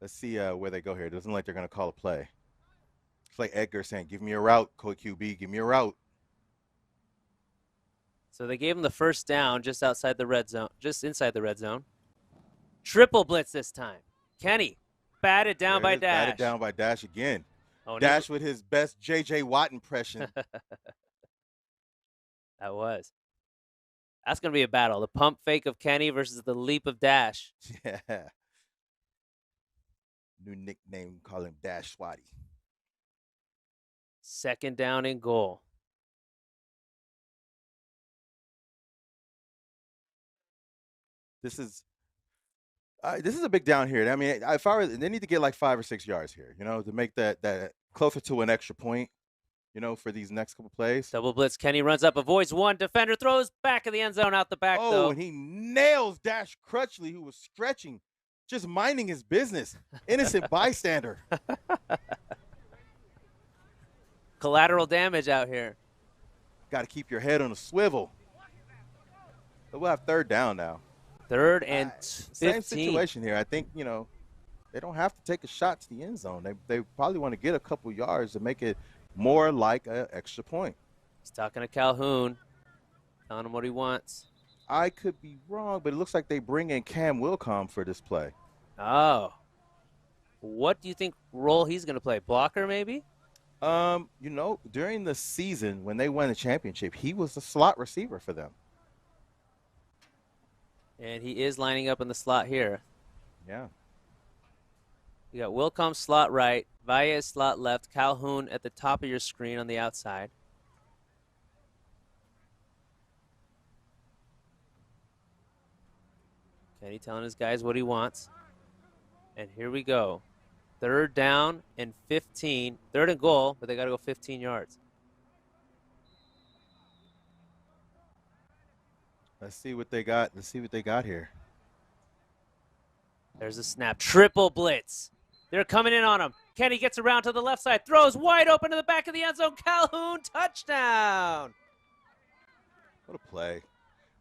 Let's see where they go here. It doesn't look like they're going to call a play. It's like Edgar saying, give me a route, QB, give me a route. So they gave him the first down just outside the red zone, just inside the red zone. Triple blitz this time. Kenny batted down by Dash. Batted down by Dash again. Oh, Dash with his best J.J. Watt impression. That was. That's going to be a battle. The pump fake of Kenny versus the leap of Dash. Yeah. New nickname, call him Dash Swatty. Second down and goal. This is a big down here. I mean, if I were, they need to get like 5 or 6 yards here, you know, to make that closer to an extra point, you know, for these next couple plays. Double blitz. Kenny runs up, avoids one defender, throws back of the end zone, out the back, though. And he nails Dash Crutchley, who was stretching, just minding his business. Innocent bystander. Collateral damage out here. Got to keep your head on a swivel. But we'll have third down now. Third and 15. Same situation here. I think, you know, they don't have to take a shot to the end zone. They probably want to get a couple yards to make it more like an extra point. He's talking to Calhoun, telling him what he wants. I could be wrong, but it looks like they bring in Cam Wilcom for this play. Oh. What do you think role he's going to play? Blocker, maybe? You know, during the season when they won the championship, he was a slot receiver for them. And he is lining up in the slot here. Yeah. You got Wilcom slot right, Valles slot left, Calhoun at the top of your screen on the outside. Kenny telling his guys what he wants. And here we go. Third down and 15. Third and goal, but they got to go 15 yards. Let's see what they got. Let's see what they got here. There's a snap. Triple blitz. They're coming in on him. Kenny gets around to the left side. Throws wide open to the back of the end zone. Calhoun, touchdown. What a play.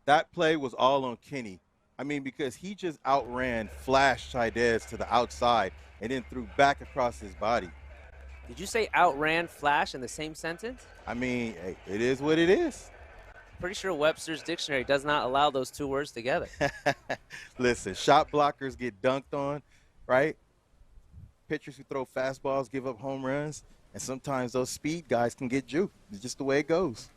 That play was all on Kenny. I mean, because he just outran Flash Chaidez to the outside and then threw back across his body. Did you say outran Flash in the same sentence? I mean, hey, it is what it is. pretty sure Webster's dictionary does not allow those two words together. Listen, shot blockers get dunked on, right? Pitchers who throw fastballs give up home runs, and sometimes those speed guys can get juked. It's just the way it goes.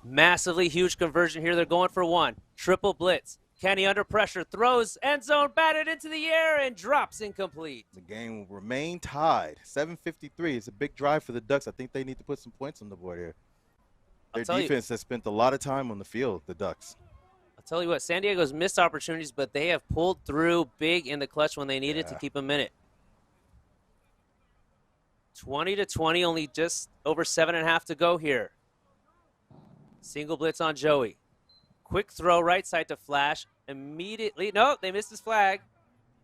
Massively huge conversion here. They're going for one. Triple blitz. Kenny under pressure, throws, end zone, batted into the air, and drops incomplete. The game will remain tied. 7:53. It's a big drive for the Ducks. I think they need to put some points on the board here. Their defense has spent a lot of time on the field, the Ducks. I'll tell you what, San Diego's missed opportunities, but they have pulled through big in the clutch when they needed to keep them in it. 20-20, only just over 7.5 to go here. Single blitz on Joey. Quick throw right side to Flash. Immediately, no, they missed his flag.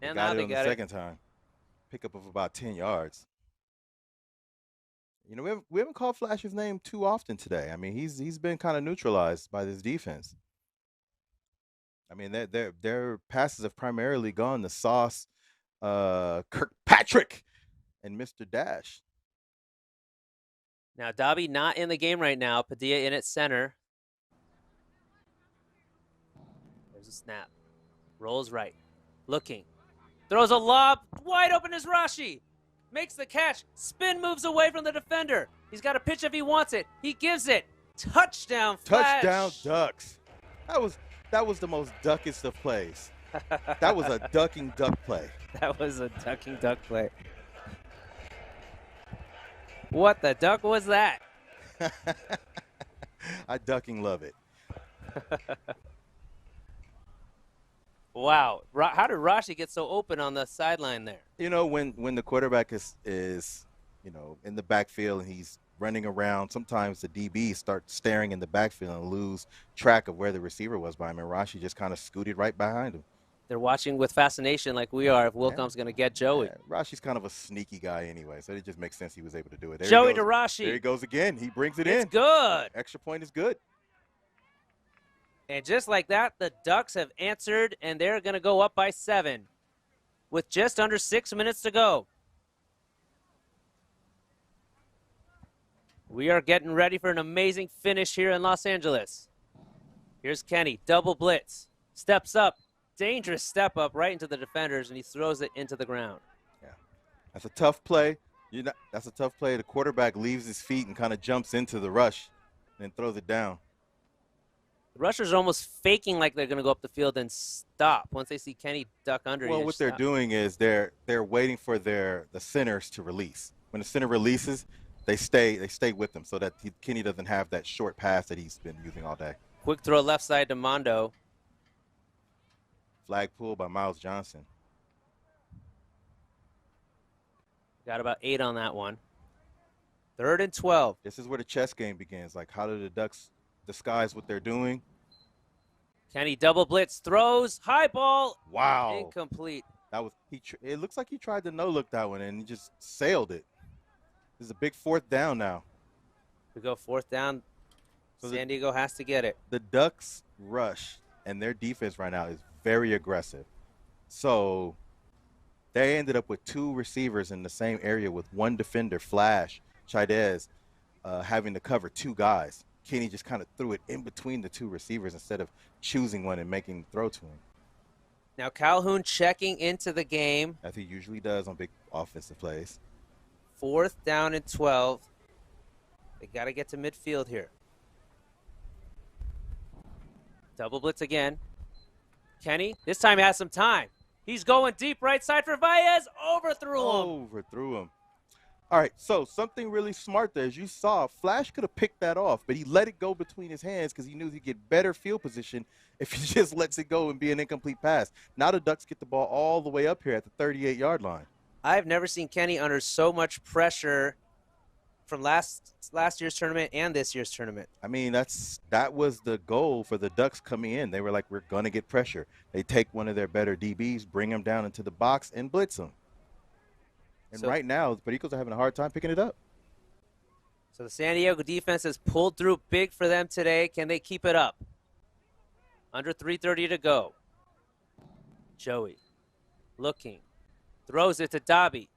And now they got it. Second time. Pickup of about 10 yards. You know, we haven't called Flash's name too often today. I mean, he's been kind of neutralized by this defense. I mean, their passes have primarily gone to Sauce, Kirkpatrick, and Mr. Dash. Now, Dobby not in the game right now. Padilla in at center. There's a snap. Rolls right. Looking. Throws a lob. Wide open is Rashi. Makes the catch. Spin moves away from the defender. He's got a pitch if he wants it. He gives it. Touchdown, Flash. Touchdown, Ducks. That was the most duckest of plays. That was a ducking duck play. That was a ducking duck play. What the duck was that? I ducking love it. Wow. How did Rashi get so open on the sideline there? You know, when the quarterback is you know, in the backfield and he's running around, sometimes the DBs start staring in the backfield and lose track of where the receiver was by him, and Rashi just kind of scooted right behind him. They're watching with fascination like we are if Wilcomb's going to get Joey. Yeah, Rashi's kind of a sneaky guy anyway, so it just makes sense he was able to do it. There Joey to Rashi. There he goes again. He brings it in. It's good. Extra point is good. And just like that, the Ducks have answered, and they're going to go up by 7 with just under 6 minutes to go. We are getting ready for an amazing finish here in Los Angeles. Here's Kenny, double blitz, steps up, dangerous step up right into the defenders, and he throws it into the ground. Yeah, that's a tough play. That's a tough play. The quarterback leaves his feet and kind of jumps into the rush and then throws it down. The rushers are almost faking like they're going to go up the field and stop once they see Kenny duck under. Well, what they're doing is they're waiting for the centers to release. When the center releases, they stay with them so that Kenny doesn't have that short pass that he's been using all day. Quick throw left side to Mondo. Flag pull by Miles Johnson. Got about 8 on that one. 3rd and 12. This is where the chess game begins. Like, how do the Ducks disguise what they're doing? Kenny double blitz, throws, high ball. Wow. Incomplete. That was it looks like he tried to no-look that one and he just sailed it. This is a big 4th down now. We go 4th down. So San Diego has to get it. The Ducks rush and their defense right now is very aggressive. So they ended up with 2 receivers in the same area with 1 defender, Flash, Chaidez, having to cover 2 guys. Kenny just kind of threw it in between the 2 receivers instead of choosing one and making the throw to him. Now Calhoun checking into the game. As he usually does on big offensive plays. 4th down and 12. They got to get to midfield here. Double blitz again. Kenny, this time has some time. He's going deep right side for Baez. Overthrew him. Overthrew him. All right, so something really smart there. As you saw, Flash could have picked that off, but he let it go between his hands because he knew he'd get better field position if he just lets it go and be an incomplete pass. Now the Ducks get the ball all the way up here at the 38-yard line. I've never seen Kenny under so much pressure from last year's tournament and this year's tournament. I mean, that was the goal for the Ducks coming in. They were like, we're going to get pressure. They take one of their better DBs, bring him down into the box, and blitz him. And so, right now, the Pericos are having a hard time picking it up. So the San Diego defense has pulled through big for them today. Can they keep it up? Under 3:30 to go. Joey looking. Throws it to Dobby.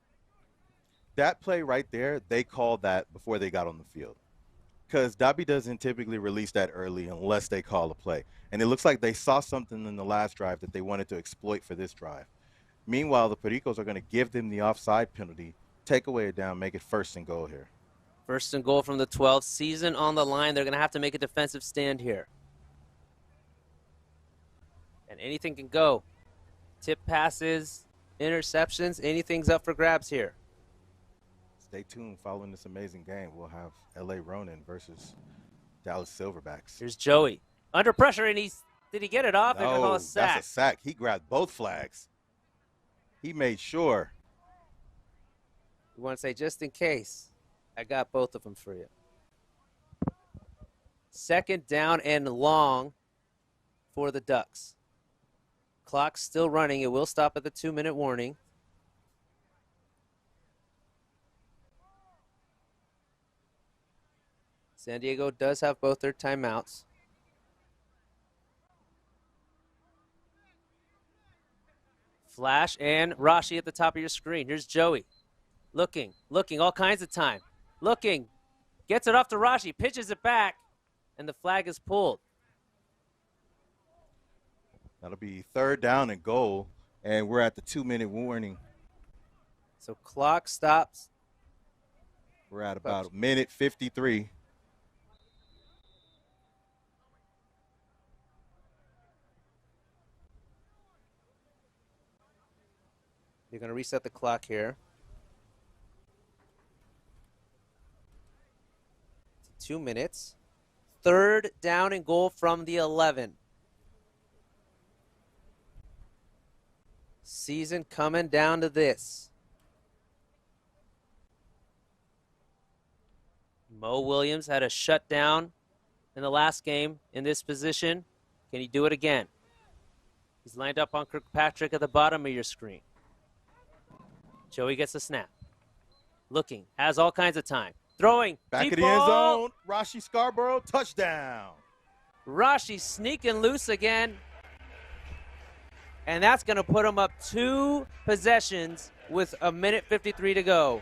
That play right there, they called that before they got on the field. because Dobby doesn't typically release that early unless they call a play. And it looks like they saw something in the last drive that they wanted to exploit for this drive. Meanwhile, the Pericos are going to give them the offside penalty, take away a down, make it 1st and goal here. 1st and goal from the 12th. Season on the line. They're going to have to make a defensive stand here. And anything can go. Tip passes, interceptions, anything's up for grabs here. Stay tuned. Following this amazing game, we'll have L.A. Ronin versus Dallas Silverbacks. Here's Joey. Under pressure, and did he get it off? They're going to call a sack. That's a sack. He grabbed both flags. He made sure. You want to say, just in case, I got both of them for you. 2nd down and long for the Ducks. Clock's still running. It will stop at the 2-minute warning. San Diego does have both their timeouts. Flash and Rashi at the top of your screen. Here's Joey. Looking, all kinds of time. Looking, gets it off to Rashi, pitches it back, and the flag is pulled. That'll be 3rd down and goal, and we're at the 2-minute warning. So clock stops. We're at about 1:53. You're going to reset the clock here. 2 minutes. 3rd down and goal from the 11. Season coming down to this. Mo Williams had a shutdown in the last game in this position. Can he do it again? He's lined up on Kirkpatrick at the bottom of your screen. Joey gets a snap. Looking, has all kinds of time. Throwing, back of the end zone. Rashi Scarborough, touchdown. Rashi sneaking loose again. And that's going to put him up 2 possessions with 1:53 to go.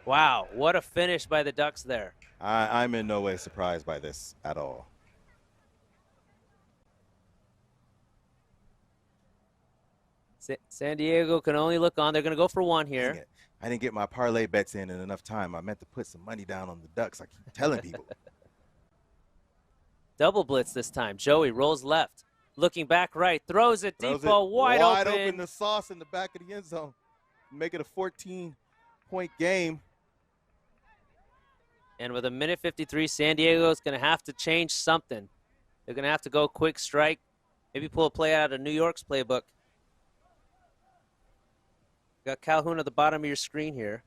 Wow, what a finish by the Ducks there. I'm in no way surprised by this at all. San Diego can only look on. They're going to go for 1 here. I didn't get my parlay bets in enough time. I meant to put some money down on the Ducks. I keep telling people. Double blitz this time. Joey rolls left. Looking back right. Throws it deep ball wide open. Wide open, the sauce in the back of the end zone. Make it a 14-point game. And with 1:53, San Diego is going to have to change something. They're going to have to go quick strike. Maybe pull a play out of New York's playbook. Got Calhoun at the bottom of your screen here.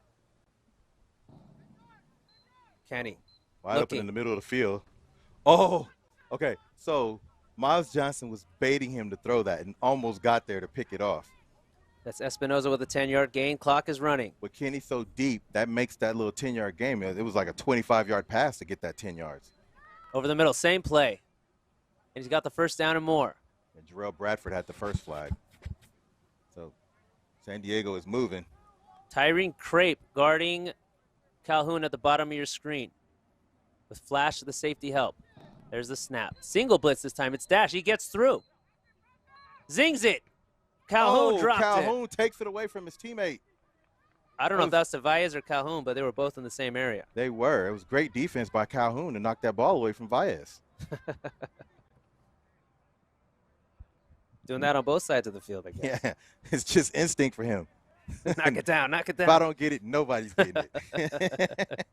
Kenny. Wide open in the middle of the field. Oh, okay. So Miles Johnson was baiting him to throw that and almost got there to pick it off. That's Espinoza with a 10-yard gain. Clock is running. But Kenny's so deep, that makes that little 10-yard game. It was like a 25-yard pass to get that 10 yards. Over the middle, same play. And he's got the 1st down and more. And Jarrell Bradford had the first flag. So San Diego is moving. Tyreen Crape guarding Calhoun at the bottom of your screen. With Flash to the safety help. There's the snap. Single blitz this time. It's Dash. He gets through. Zings it. Calhoun dropped it. Calhoun takes it away from his teammate. I don't know if that's Valles or Calhoun, but they were both in the same area. They were. It was great defense by Calhoun to knock that ball away from Valles. Doing that on both sides of the field, I guess. Yeah, it's just instinct for him. Knock it down, knock it down. If I don't get it, nobody's getting it.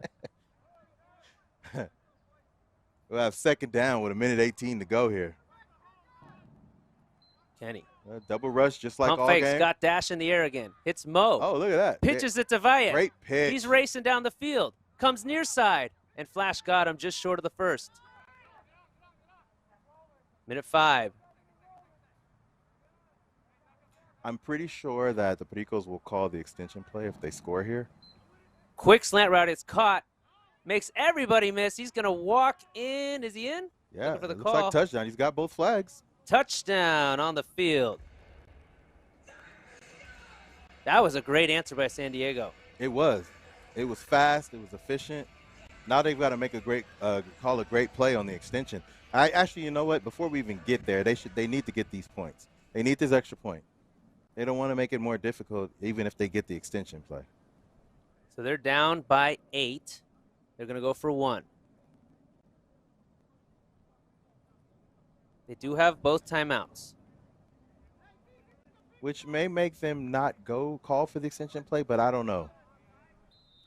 We'll have 2nd down with 1:18 to go here. Kenny. Double rush just like Pump all fakes, game. got Dash in the air again. Hits Mo. Oh, look at that. Pitches it to Valles. Great pitch. He's racing down the field. Comes near side. And Flash got him just short of the 1st. 1:05. I'm pretty sure that the Pericos will call the extension play if they score here. Quick slant route. It's caught. Makes everybody miss. He's going to walk in. Is he in? Yeah, for the it looks call. like touchdown. He's got both flags. Touchdown on the field. That was a great answer by San Diego. It was. It was fast. It was efficient. Now they've got to make a great call a great play on the extension. I actually, you know what? Before we even get there, they need to get these points. They need this extra point. They don't want to make it more difficult, even if they get the extension play. So they're down by 8. They're going to go for 1. They do have both timeouts, Which may make them not call for the extension play, but I don't know.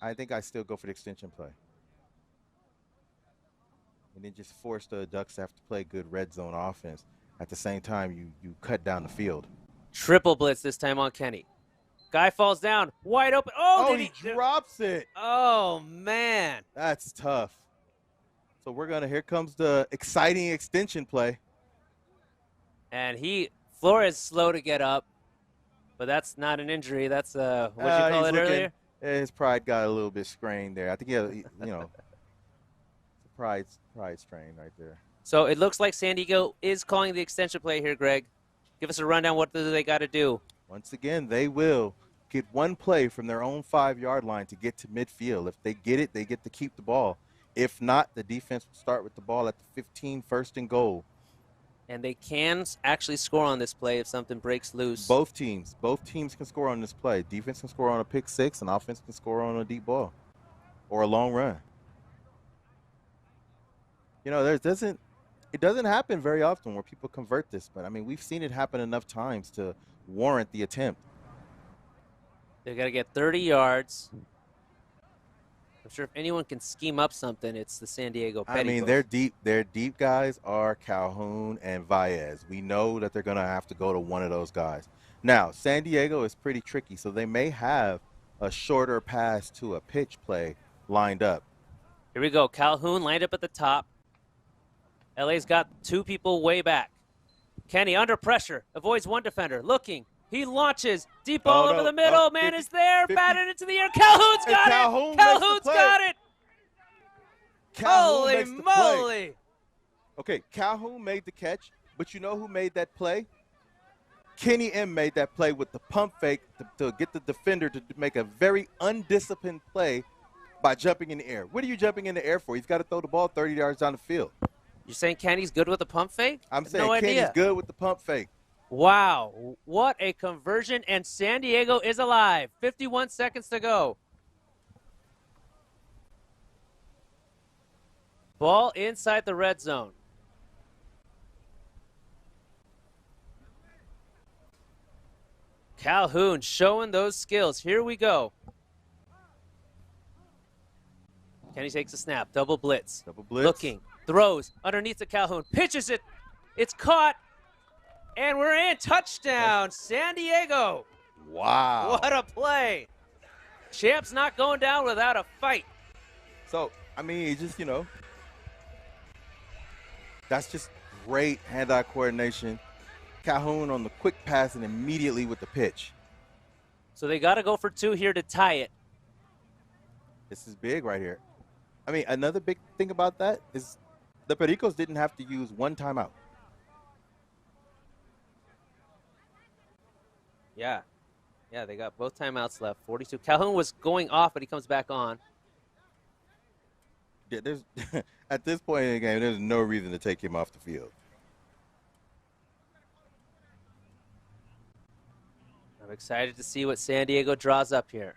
I think I still go for the extension play. And then just force the Ducks to have to play good red zone offense. At the same time, you cut down the field. Triple blitz this time on Kenny. Guy falls down, wide open. Oh, he drops it. Oh, man. That's tough. So here comes the exciting extension play. And Flores slow to get up, but that's not an injury. That's what you call it earlier? His pride got a little bit strained there. I think pride strain right there. So it looks like San Diego is calling the extension play here, Greg. Give us a rundown. What do they got to do? Once again, they will get one play from their own 5-yard line to get to midfield. If they get it, they get to keep the ball. If not, the defense will start with the ball at the 15, first and goal. And they can actually score on this play if something breaks loose. Both teams can score on this play. Defense can score on a pick six, and offense can score on a deep ball or a long run. It doesn't happen very often where people convert this, but I mean, we've seen it happen enough times to warrant the attempt. They got to get 30 yards. I'm sure if anyone can scheme up something, it's the San Diego Pericos. I mean, their deep guys are Calhoun and Valles. We know that they're going to have to go to one of those guys. Now, San Diego is pretty tricky, so they may have a shorter pass to a pitch play lined up. Here we go. Calhoun lined up at the top. LA's got 2 people way back. Kenny under pressure, avoids one defender, looking. He launches, deep ball over the middle. Man is there, batted into the air. Calhoun's got it. Calhoun's got it. Holy moly. Okay, Calhoun made the catch, but you know who made that play? Kenny M made that play with the pump fake to get the defender to make a very undisciplined play by jumping in the air. What are you jumping in the air for? He's got to throw the ball 30 yards down the field. You're saying Kenny's good with the pump fake? I'm saying Kenny's good with the pump fake. Wow, what a conversion, and San Diego is alive. 51 seconds to go. Ball inside the red zone. Calhoun showing those skills. Here we go. Kenny takes a snap. Double blitz. Looking. Throws underneath the Calhoun. Pitches it. It's caught. And we're in. Touchdown, San Diego. Wow. What a play. Champ's not going down without a fight. So, I mean, that's just great hand-eye coordination. Calhoun on the quick pass and immediately with the pitch. So they got to go for 2 here to tie it. This is big right here. I mean, another big thing about that is the Pericos didn't have to use one timeout. Yeah, they got both timeouts left. 42. Calhoun was going off, but he comes back on. Yeah, at this point in the game, there's no reason to take him off the field. I'm excited to see what San Diego draws up here.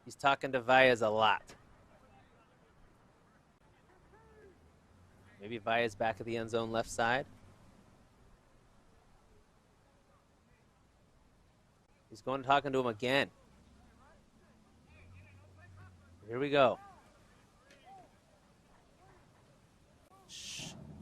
He's talking to Valles a lot. Maybe Valles back at the end zone left side. He's going talking to him again. Here we go.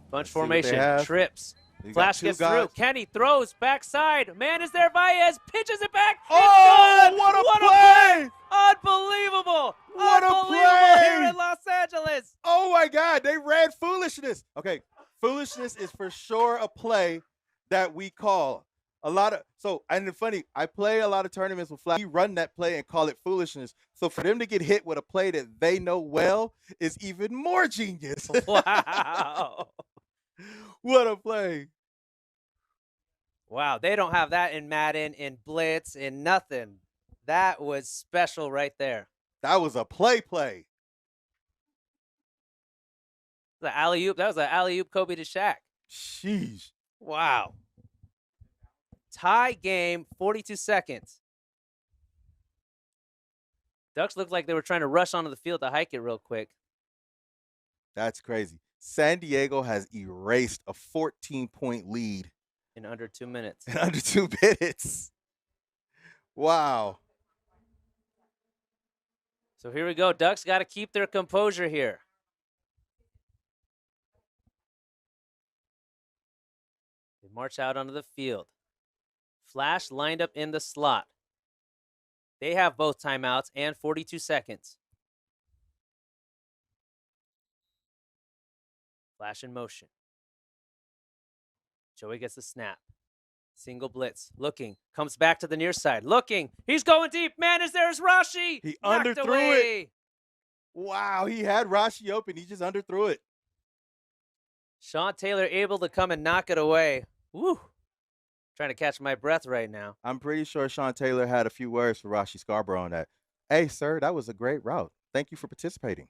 Bunch formation, trips. Flash gets through. Kenny throws backside. Man is there. Valles pitches it back. Oh, what a play! Unbelievable! What a play here in Los Angeles. Oh my God, they ran foolishness. Okay, foolishness is for sure a play that we call. And funny, I play a lot of tournaments with Flash. We run that play and call it foolishness. So for them to get hit with a play that they know well is even more genius. Wow. What a play. Wow, they don't have that in Madden, in Blitz, in nothing. That was special right there. That was a play. The alley-oop. That was an alley-oop Kobe to Shaq. Sheesh. Wow. Tie game, 42 seconds. Ducks looked like they were trying to rush onto the field to hike it real quick. That's crazy. San Diego has erased a 14-point lead in under 2 minutes. In under 2 minutes. Wow. So here we go. Ducks got to keep their composure here. They march out onto the field. Flash lined up in the slot. They have both timeouts and 42 seconds. Flash in motion. Joey gets the snap. Single blitz. Looking. Comes back to the near side. Looking. He's going deep. Man, is there's Rashi. He Knocked underthrew away. it. Wow, he had Rashi open. He just underthrew it. Sean Taylor able to come and knock it away. Woo. Trying to catch my breath right now. I'm pretty sure Sean Taylor had a few words for Rashi Scarborough on that. Hey, sir, that was a great route. Thank you for participating.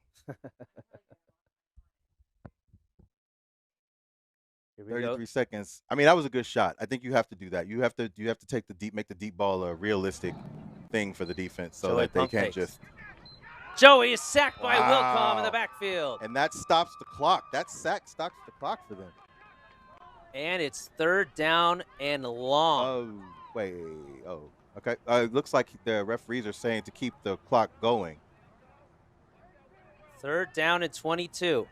33 seconds. I mean, that was a good shot. I think you have to do that. You have to take the deep, make the deep ball a realistic thing for the defense so Joey that they can't just. Joey is sacked by Wilcom in the backfield. And that stops the clock. That sack stops the clock for them. And it's 3rd down and long. Oh, wait. Oh, okay. It looks like the referees are saying to keep the clock going. 3rd down and 22.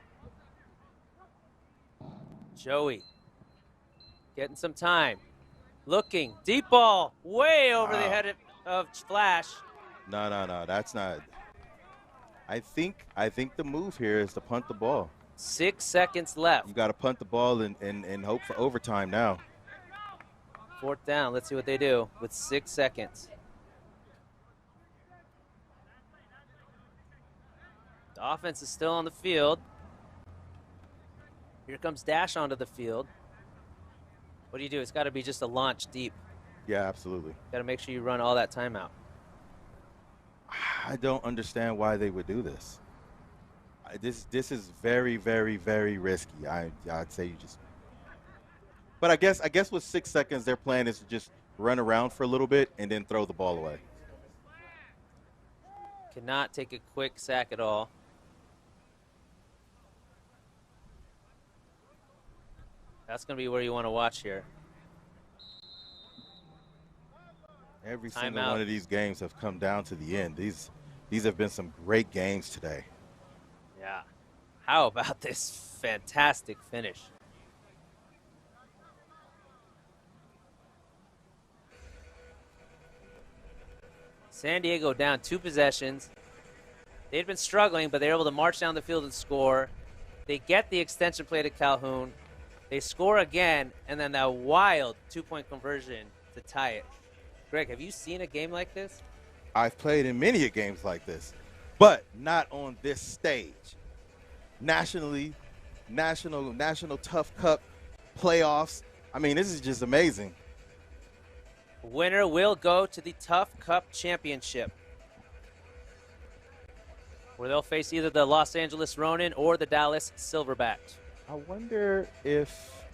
Joey getting some time. Looking. Deep ball. Way over the head of Flash. No. That's not. I think the move here is to punt the ball. 6 seconds left. You got to punt the ball and hope for overtime now. 4th down. Let's see what they do with 6 seconds. The offense is still on the field. Here comes Dash onto the field. What do you do? It's got to be just a launch deep. Yeah, absolutely. Got to make sure you run all that timeout. I don't understand why they would do this. This is very, very, very risky. I'd say you just. But I guess with 6 seconds, their plan is to just run around for a little bit and then throw the ball away. Cannot take a quick sack at all. That's going to be where you want to watch here. Every single one of these games have come down to the end. These have been some great games today. Yeah. How about this fantastic finish? San Diego down 2 possessions. They'd been struggling, but they were able to march down the field and score. They get the extension play to Calhoun. They score again, and then that wild 2-point conversion to tie it. Greg, have you seen a game like this? I've played in many games like this, but not on this stage. National TUFF Cup playoffs. I mean, this is just amazing. Winner will go to the TUFF Cup Championship, where they'll face either the Los Angeles Ronin or the Dallas Silverbacks. I wonder if,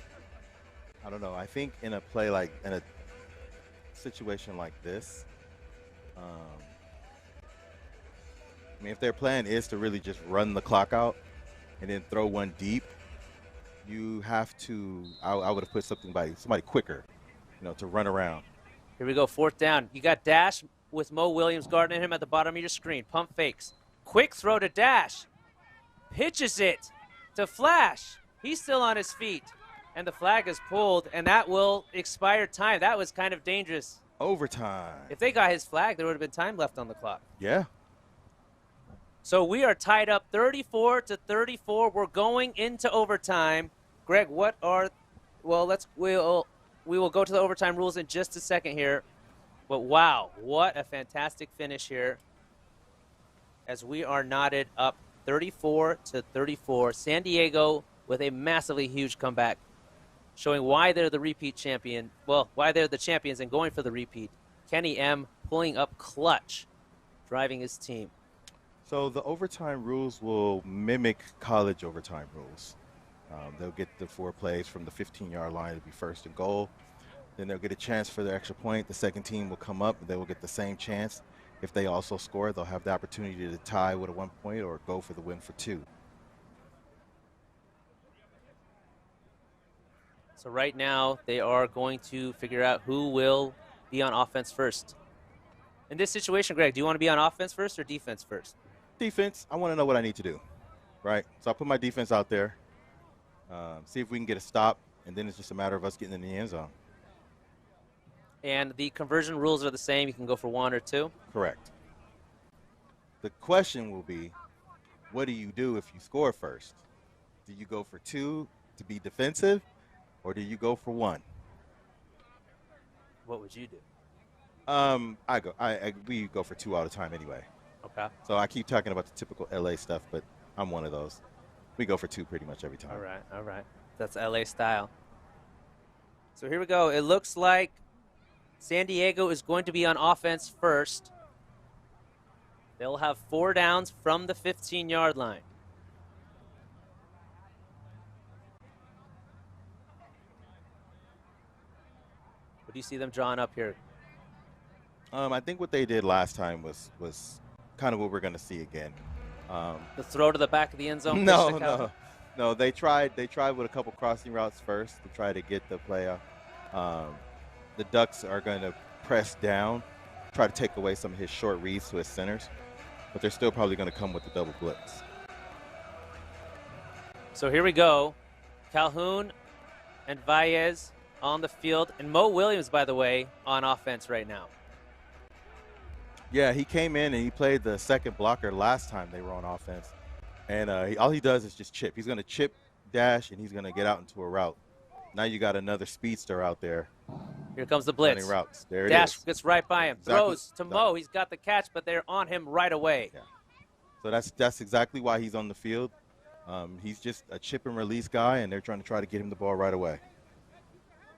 I don't know, I think in a situation like this, I mean, if their plan is to really just run the clock out and then throw one deep, you have to, I would have put somebody quicker, to run around. Here we go, 4th down. You got Dash with Mo Williams guarding him at the bottom of your screen. Pump fakes. Quick throw to Dash. Pitches it to Flash. He's still on his feet. And the flag is pulled, and that will expire time. That was kind of dangerous. Overtime. If they got his flag, there would have been time left on the clock. Yeah. So we are tied up 34-34. We're going into overtime. Greg, we will go to the overtime rules in just a second here. But wow, what a fantastic finish here as we are knotted up 34-34. San Diego with a massively huge comeback, showing why they're the repeat champion. Well, why they're the champions and going for the repeat. Kenny M pulling up clutch, driving his team. So the overtime rules will mimic college overtime rules. They'll get the 4 plays from the 15-yard line to be first and goal. Then they'll get a chance for their extra point. The second team will come up. They will get the same chance. If they also score, they'll have the opportunity to tie with a 1 point or go for the win for 2. So right now, they are going to figure out who will be on offense first. In this situation, Greg, do you want to be on offense first or defense first? Defense, I want to know what I need to do, right? So I put my defense out there, see if we can get a stop, and then it's just a matter of us getting in the end zone. And the conversion rules are the same. You can go for 1 or 2. Correct. The question will be, what do you do if you score first? Do you go for 2 to be defensive, or do you go for 1? What would you do? We go for 2 all the time anyway. Okay. So I keep talking about the typical LA stuff, but I'm one of those. We go for 2 pretty much every time. All right. That's LA style. So here we go. It looks like San Diego is going to be on offense first. They'll have 4 downs from the 15-yard line. What do you see them drawing up here? I think what they did last time was kind of what we're going to see again. The throw to the back of the end zone? No. They tried with a couple crossing routes first to try to get the play out. The Ducks are going to press down, try to take away some of his short reads to his centers, but they're still probably going to come with the double blitz. So here we go. Calhoun and Valles on the field. And Mo Williams, by the way, on offense right now. Yeah, he came in and he played the second blocker last time they were on offense. And all he does is just chip. He's going to chip, dash, and he's going to get out into a route. Now you got another speedster out there. Here comes the blitz. Running routes. There it Dash is. gets right by him. Exactly. Throws to Mo. He's got the catch, but they're on him right away. Yeah. So that's exactly why he's on the field. He's just a chip and release guy, and they're trying to get him the ball right away.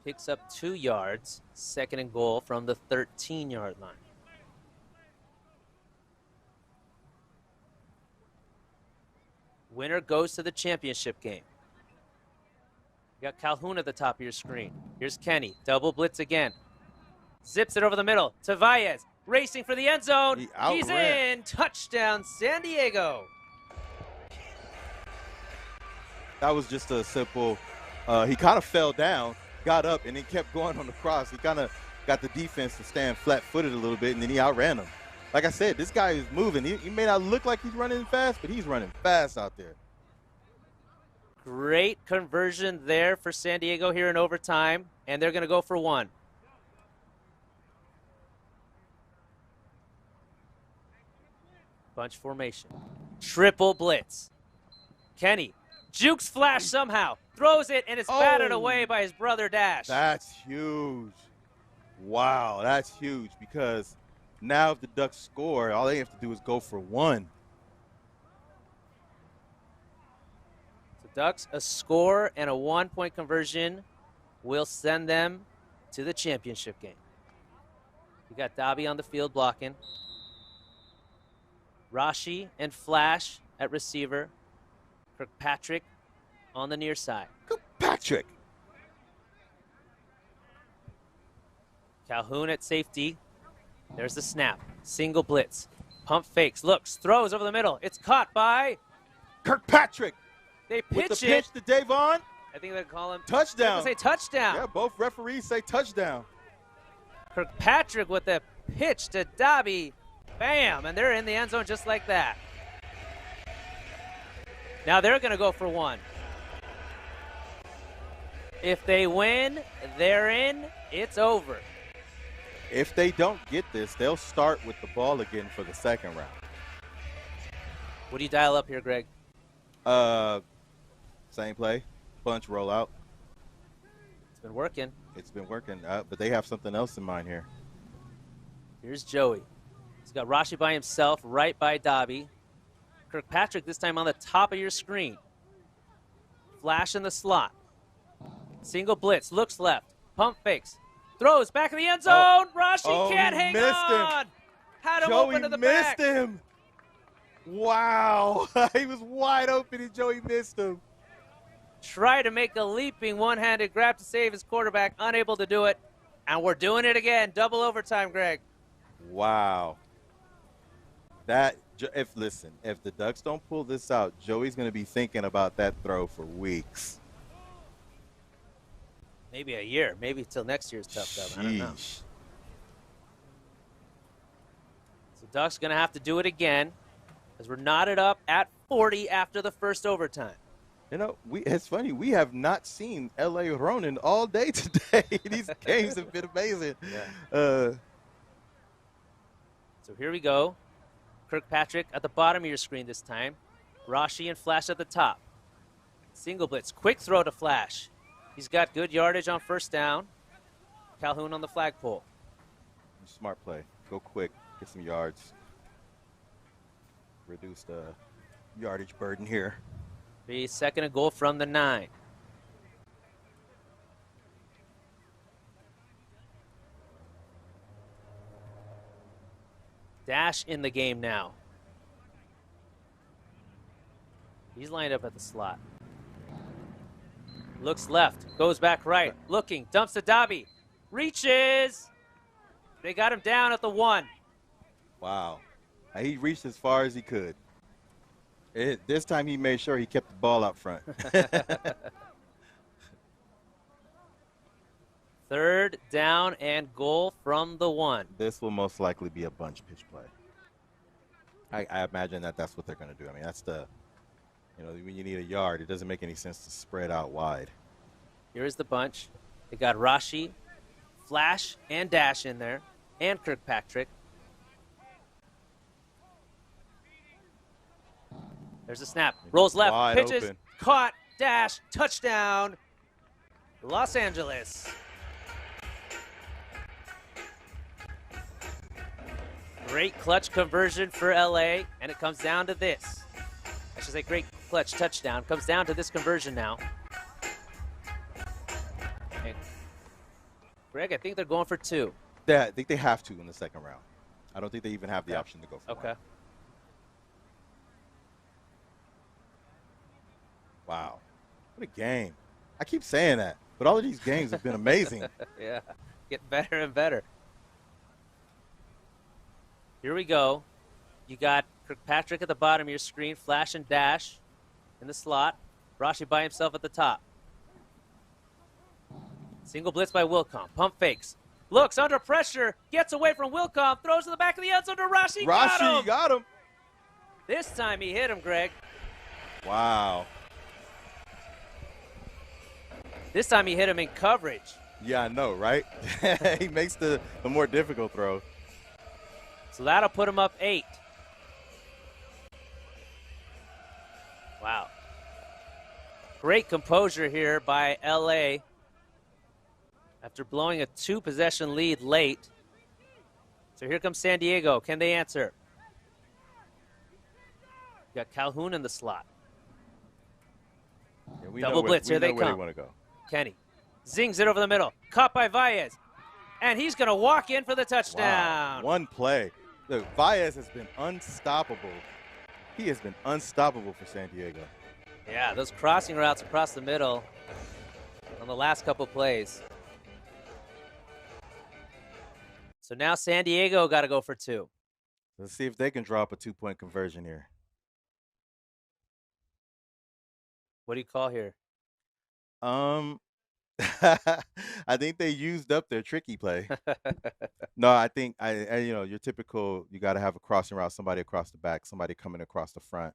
Picks up 2 yards. Second and goal from the 13-yard line. Winner goes to the championship game. You got Calhoun at the top of your screen. Here's Kenny. Double blitz again. Zips it over the middle to Valles. Racing for the end zone. He's in. Touchdown, San Diego. That was just a simple, he kind of fell down, got up, and then kept going on the cross. He kind of got the defense to stand flat-footed a little bit, and then he outran them. Like I said, this guy is moving. He may not look like he's running fast, but he's running fast out there. Great conversion there for San Diego here in overtime, and they're going to go for 1. Bunch formation. Triple blitz. Kenny jukes flash somehow. Throws it, and it's batted away by his brother Dash. That's huge. Wow, that's huge because now if the Ducks score, all they have to do is go for 1. Ducks, a score and a 1-point conversion will send them to the championship game. We got Dobby on the field blocking. Rashi and Flash at receiver. Kirkpatrick on the near side. Kirkpatrick. Calhoun at safety. There's the snap. Single blitz. Pump fakes. Looks. Throws over the middle. It's caught by Kirkpatrick. They pitch with the pitch to Davon. I think they call him touchdown. They say touchdown. Yeah, both referees say touchdown. Kirkpatrick with the pitch to Dobby. Bam, and they're in the end zone just like that. Now they're going to go for 1. If they win, they're in. It's over. If they don't get this, they'll start with the ball again for the second round. What do you dial up here, Greg? Same play, bunch rollout. It's been working. It's been working, but they have something else in mind here. Here's Joey. He's got Rashi by himself, right by Dobby. Kirkpatrick this time on the top of your screen. Flash in the slot. Single blitz, looks left, pump fakes. Throws back in the end zone. Rashi can't he hang missed on. him. Had him Joey open to the missed back. him. Wow. He was wide open and Joey missed him. Try to make a leaping one-handed grab to save his quarterback. Unable to do it. And we're doing it again. Double overtime, Greg. Wow. If the Ducks don't pull this out, Joey's going to be thinking about that throw for weeks. Maybe a year. Maybe till next year's tough dub. I don't know. So Ducks going to have to do it again as we're knotted up at 40 after the first overtime. You know, it's funny. We have not seen L.A. Ronin all day today. These games have been amazing. Yeah. So here we go. Kirkpatrick at the bottom of your screen this time. Rashi and Flash at the top. Single blitz. Quick throw to Flash. He's got good yardage on first down. Calhoun on the flagpole. Smart play. Go quick. Get some yards. Reduce the yardage burden here. Be second and goal from the 9. Dash in the game now. He's lined up at the slot. Looks left, goes back right, looking, dumps to Dobby, reaches. They got him down at the 1. Wow. He reached as far as he could. This time he made sure he kept the ball out front. Third down and goal from the 1. This will most likely be a bunch pitch play. I imagine that's what they're going to do. I mean, that's when you need a yard, it doesn't make any sense to spread out wide. Here's the bunch. They got Rashi, Flash, and Dash in there, and Kirkpatrick. There's a snap. Rolls left. Wide Pitches. open. Caught. Dash. Touchdown. Los Angeles. Great clutch conversion for LA, and it comes down to this. I should say great clutch touchdown. Comes down to this conversion now. And Greg, I think they're going for 2. Yeah, I think they have to in the second round. I don't think they even have the option to go for Okay. one. Wow. What a game. I keep saying that, but all of these games have been amazing. Yeah, getting better and better. Here we go. You got Kirkpatrick at the bottom of your screen, Flash and Dash in the slot. Rashi by himself at the top. Single blitz by Wilcom. Pump fakes. Looks under pressure. Gets away from Wilcom. Throws to the back of the end zone to Rashi. Rashi got him. This time he hit him, Greg. Wow. This time he hit him in coverage. Yeah, I know, right? He makes the more difficult throw. So that'll put him up 8. Wow. Great composure here by LA after blowing a 2-possession lead late. So here comes San Diego. Can they answer? You got Calhoun in the slot. Yeah, Double blitz. Here they come. They want to go. Kenny zings it over the middle. Caught by Valles. And he's going to walk in for the touchdown. Wow. One play. Look, Valles has been unstoppable. He has been unstoppable for San Diego. Yeah, those crossing routes across the middle on the last couple plays. So now San Diego got to go for 2. Let's see if they can draw up a 2-point conversion here. What do you call here? I think they used up their tricky play. No, I think your typical, you got to have a crossing route, somebody across the back, somebody coming across the front,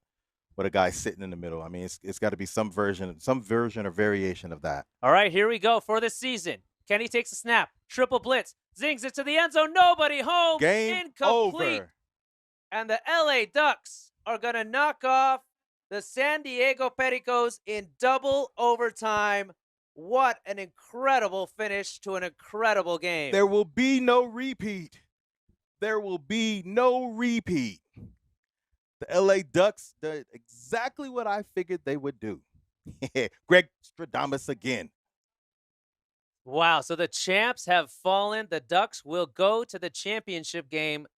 but a guy sitting in the middle. I mean, it's got to be some version or variation of that. All right, here we go for this season. Kenny takes a snap, triple blitz, zings it to the end zone, nobody home, Game incomplete. over. And the LA Ducks are going to knock off the San Diego Pericos in double overtime. What an incredible finish to an incredible game. There will be no repeat. There will be no repeat. The LA Ducks did exactly what I figured they would do. Greg Stradamus again. Wow, so the champs have fallen. The Ducks will go to the championship game